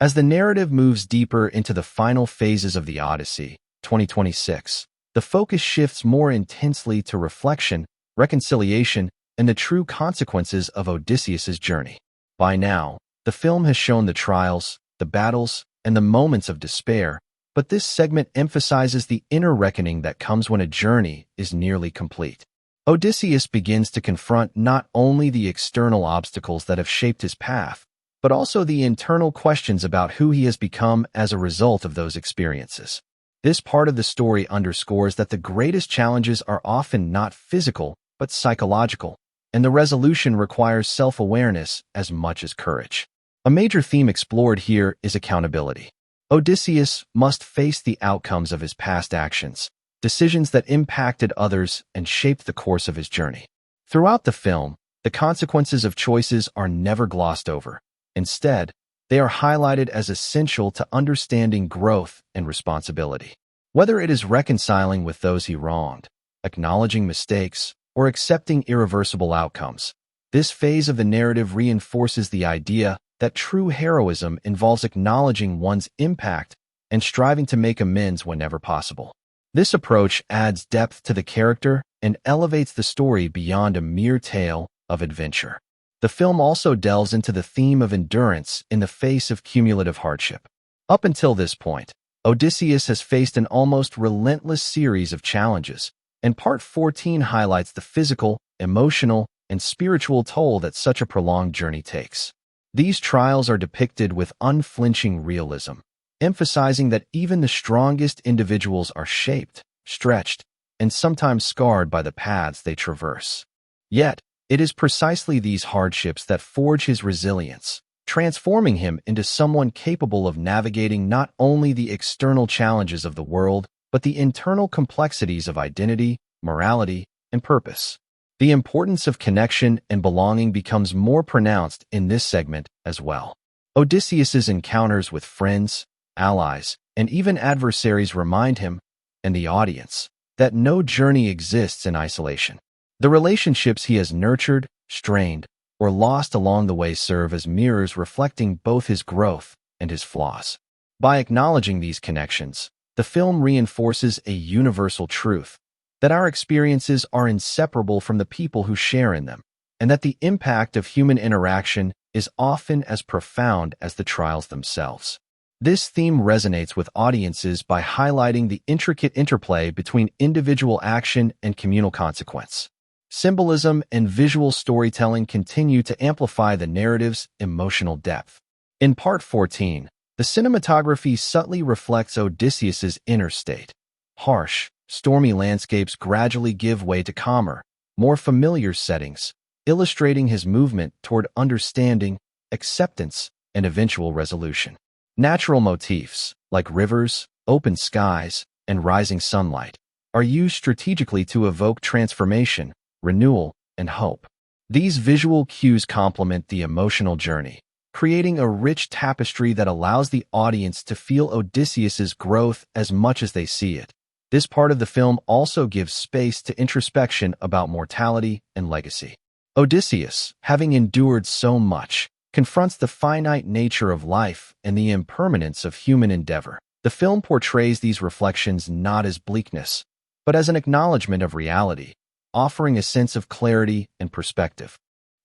S2: As the narrative moves deeper into the final phases of the Odyssey, 2026, the focus shifts more intensely to reflection, reconciliation, and the true consequences of Odysseus's journey. By now, the film has shown the trials, the battles, and the moments of despair, but this segment emphasizes the inner reckoning that comes when a journey is nearly complete. Odysseus begins to confront not only the external obstacles that have shaped his path, but also the internal questions about who he has become as a result of those experiences. This part of the story underscores that the greatest challenges are often not physical, but psychological, and the resolution requires self-awareness as much as courage. A major theme explored here is accountability. Odysseus must face the outcomes of his past actions, decisions that impacted others and shaped the course of his journey. Throughout the film, the consequences of choices are never glossed over. Instead, they are highlighted as essential to understanding growth and responsibility. Whether it is reconciling with those he wronged, acknowledging mistakes, or accepting irreversible outcomes, this phase of the narrative reinforces the idea that true heroism involves acknowledging one's impact and striving to make amends whenever possible. This approach adds depth to the character and elevates the story beyond a mere tale of adventure. The film also delves into the theme of endurance in the face of cumulative hardship. Up until this point, Odysseus has faced an almost relentless series of challenges, and Part 14 highlights the physical, emotional, and spiritual toll that such a prolonged journey takes. These trials are depicted with unflinching realism, emphasizing that even the strongest individuals are shaped, stretched, and sometimes scarred by the paths they traverse. Yet, it is precisely these hardships that forge his resilience, transforming him into someone capable of navigating not only the external challenges of the world, but the internal complexities of identity, morality, and purpose. The importance of connection and belonging becomes more pronounced in this segment as well. Odysseus's encounters with friends, allies, and even adversaries remind him, and the audience, that no journey exists in isolation. The relationships he has nurtured, strained, or lost along the way serve as mirrors reflecting both his growth and his flaws. By acknowledging these connections, the film reinforces a universal truth, that our experiences are inseparable from the people who share in them, and that the impact of human interaction is often as profound as the trials themselves. This theme resonates with audiences by highlighting the intricate interplay between individual action and communal consequence. Symbolism and visual storytelling continue to amplify the narrative's emotional depth. In Part 14, the cinematography subtly reflects Odysseus's inner state. Harsh, stormy landscapes gradually give way to calmer, more familiar settings, illustrating his movement toward understanding, acceptance, and eventual resolution. Natural motifs, like rivers, open skies, and rising sunlight, are used strategically to evoke transformation, renewal, and hope. These visual cues complement the emotional journey, creating a rich tapestry that allows the audience to feel Odysseus's growth as much as they see it. This part of the film also gives space to introspection about mortality and legacy. Odysseus, having endured so much, confronts the finite nature of life and the impermanence of human endeavor. The film portrays these reflections not as bleakness, but as an acknowledgement of reality, offering a sense of clarity and perspective.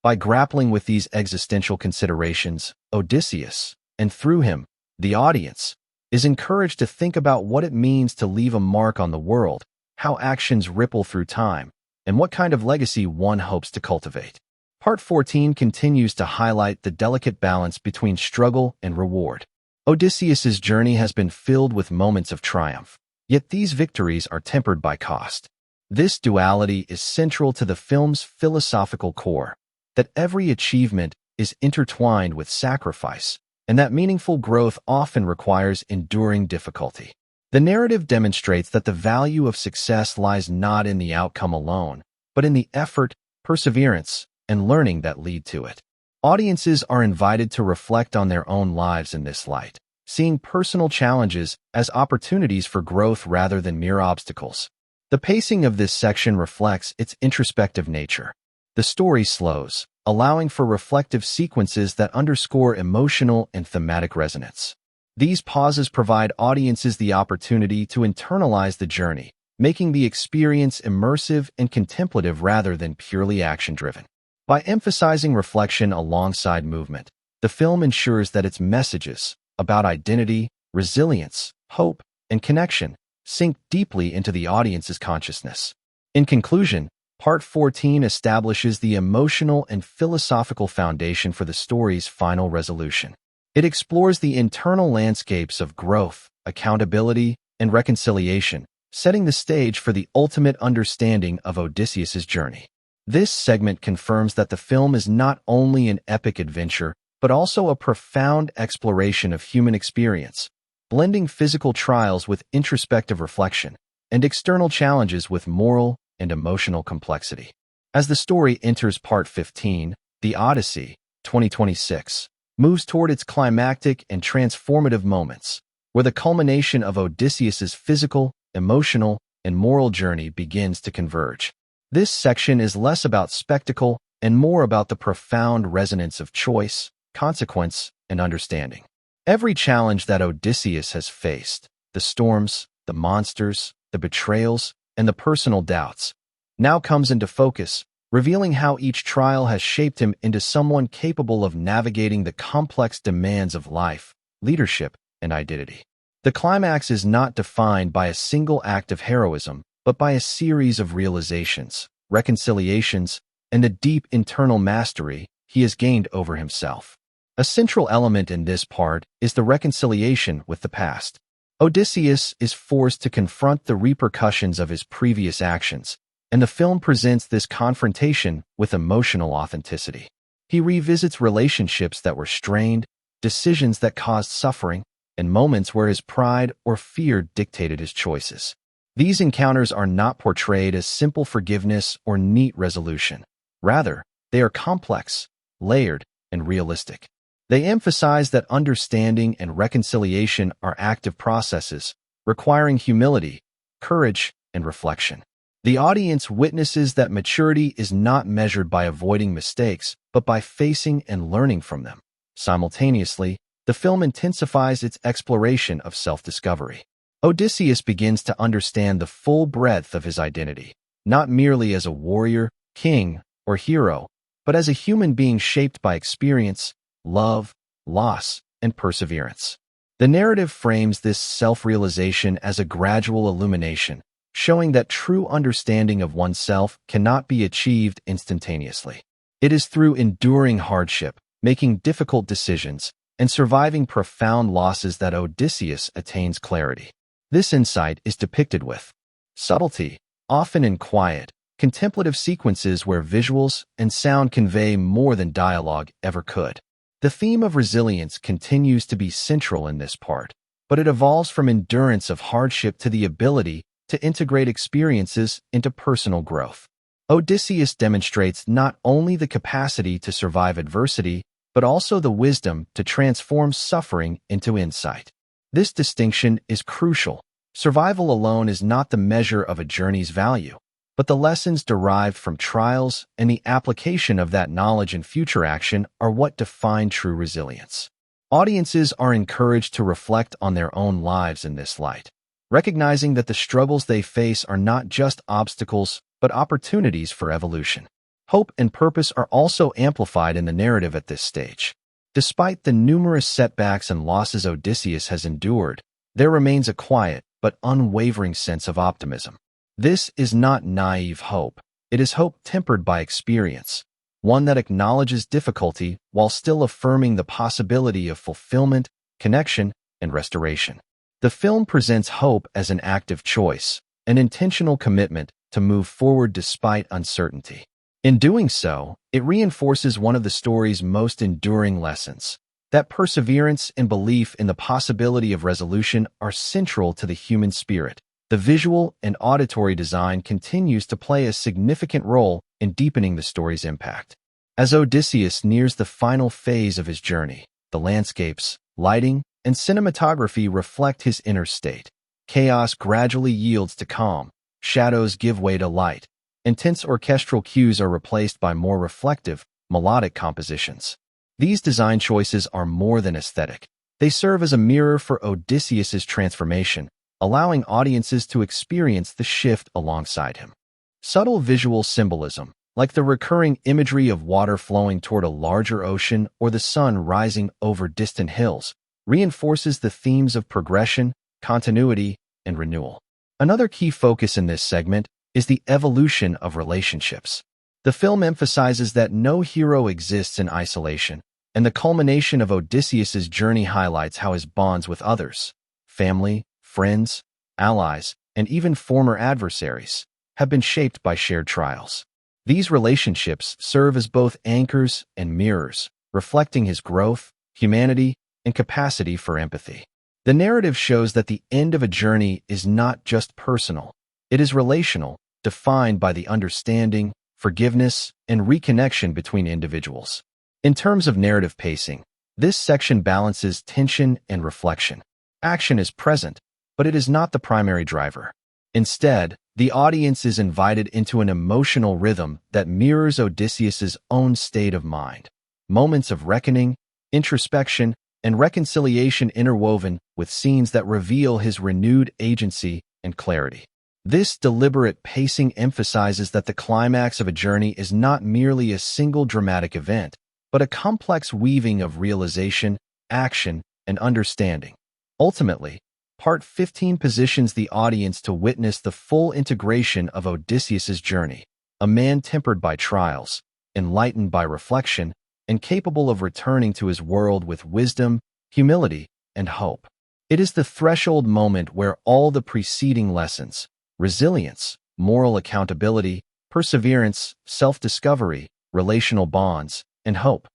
S2: By grappling with these existential considerations, Odysseus, and through him, the audience, is encouraged to think about what it means to leave a mark on the world, how actions ripple through time, and what kind of legacy one hopes to cultivate. Part 14 continues to highlight the delicate balance between struggle and reward. Odysseus's journey has been filled with moments of triumph, yet these victories are tempered by cost. This duality is central to the film's philosophical core, that every achievement is intertwined with sacrifice, and that meaningful growth often requires enduring difficulty. The narrative demonstrates that the value of success lies not in the outcome alone, but in the effort, perseverance, and learning that lead to it. Audiences are invited to reflect on their own lives in this light, seeing personal challenges as opportunities for growth rather than mere obstacles. The pacing of this section reflects its introspective nature. The story slows, allowing for reflective sequences that underscore emotional and thematic resonance. These pauses provide audiences the opportunity to internalize the journey, making the experience immersive and contemplative rather than purely action-driven. By emphasizing reflection alongside movement, the film ensures that its messages about identity, resilience, hope, and connection sink deeply into the audience's consciousness. In conclusion, Part 14 establishes the emotional and philosophical foundation for the story's final resolution. It explores the internal landscapes of growth, accountability, and reconciliation, setting the stage for the ultimate understanding of Odysseus's journey. This segment confirms that the film is not only an epic adventure, but also a profound exploration of human experience, blending physical trials with introspective reflection, and external challenges with moral and emotional complexity. As the story enters Part 15, the Odyssey, 2026, moves toward its climactic and transformative moments, where the culmination of Odysseus's physical, emotional, and moral journey begins to converge. This section is less about spectacle and more about the profound resonance of choice, consequence, and understanding. Every challenge that Odysseus has faced, the storms, the monsters, the betrayals, and the personal doubts, now comes into focus, revealing how each trial has shaped him into someone capable of navigating the complex demands of life, leadership, and identity. The climax is not defined by a single act of heroism, but by a series of realizations, reconciliations, and the deep internal mastery he has gained over himself. A central element in this part is the reconciliation with the past. Odysseus is forced to confront the repercussions of his previous actions, and the film presents this confrontation with emotional authenticity. He revisits relationships that were strained, decisions that caused suffering, and moments where his pride or fear dictated his choices. These encounters are not portrayed as simple forgiveness or neat resolution. Rather, they are complex, layered, and realistic. They emphasize that understanding and reconciliation are active processes, requiring humility, courage, and reflection. The audience witnesses that maturity is not measured by avoiding mistakes, but by facing and learning from them. Simultaneously, the film intensifies its exploration of self-discovery. Odysseus begins to understand the full breadth of his identity, not merely as a warrior, king, or hero, but as a human being shaped by experience, love, loss, and perseverance. The narrative frames this self-realization as a gradual illumination, showing that true understanding of oneself cannot be achieved instantaneously. It is through enduring hardship, making difficult decisions, and surviving profound losses that Odysseus attains clarity. This insight is depicted with subtlety, often in quiet, contemplative sequences where visuals and sound convey more than dialogue ever could. The theme of resilience continues to be central in this part, but it evolves from endurance of hardship to the ability to integrate experiences into personal growth. Odysseus demonstrates not only the capacity to survive adversity, but also the wisdom to transform suffering into insight. This distinction is crucial. Survival alone is not the measure of a journey's value, but the lessons derived from trials and the application of that knowledge in future action are what define true resilience. Audiences are encouraged to reflect on their own lives in this light, recognizing that the struggles they face are not just obstacles, but opportunities for evolution. Hope and purpose are also amplified in the narrative at this stage. Despite the numerous setbacks and losses Odysseus has endured, there remains a quiet but unwavering sense of optimism. This is not naive hope. It is hope tempered by experience, one that acknowledges difficulty while still affirming the possibility of fulfillment, connection, and restoration. The film presents hope as an active choice, an intentional commitment to move forward despite uncertainty. In doing so, it reinforces one of the story's most enduring lessons, that perseverance and belief in the possibility of resolution are central to the human spirit. The visual and auditory design continues to play a significant role in deepening the story's impact. As Odysseus nears the final phase of his journey, the landscapes, lighting, and cinematography reflect his inner state. Chaos gradually yields to calm, shadows give way to light, intense orchestral cues are replaced by more reflective, melodic compositions. These design choices are more than aesthetic. They serve as a mirror for Odysseus's transformation, allowing audiences to experience the shift alongside him. Subtle visual symbolism, like the recurring imagery of water flowing toward a larger ocean or the sun rising over distant hills, reinforces the themes of progression, continuity, and renewal. Another key focus in this segment is the evolution of relationships. The film emphasizes that no hero exists in isolation, and the culmination of Odysseus's journey highlights how his bonds with others, family, friends, allies, and even former adversaries, have been shaped by shared trials. These relationships serve as both anchors and mirrors, reflecting his growth, humanity, and capacity for empathy. The narrative shows that the end of a journey is not just personal, it is relational, defined by the understanding, forgiveness, and reconnection between individuals. In terms of narrative pacing, this section balances tension and reflection. Action is present, but it is not the primary driver. Instead, the audience is invited into an emotional rhythm that mirrors Odysseus's own state of mind. Moments of reckoning, introspection, and reconciliation interwoven with scenes that reveal his renewed agency and clarity. This deliberate pacing emphasizes that the climax of a journey is not merely a single dramatic event, but a complex weaving of realization, action, and understanding. Ultimately, Part 15 positions the audience to witness the full integration of Odysseus's journey, a man tempered by trials, enlightened by reflection, and capable of returning to his world with wisdom, humility, and hope. It is the threshold moment where all the preceding lessons, resilience, moral accountability, perseverance, self-discovery, relational bonds, and hope,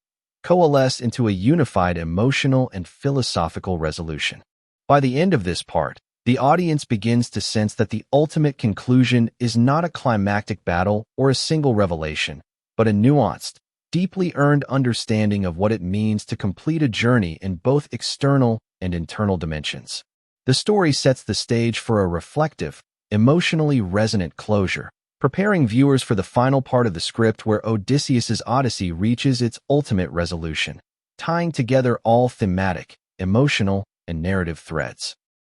S2: coalesce into a unified emotional and philosophical resolution. By the end of this part, the audience begins to sense that the ultimate conclusion is not a climactic battle or a single revelation, but a nuanced, deeply earned understanding of what it means to complete a journey in both external and internal dimensions. The story sets the stage for a reflective, emotionally resonant closure, preparing viewers for the final part of the script where Odysseus's Odyssey reaches its ultimate resolution, tying together all thematic, emotional, and narrative threads.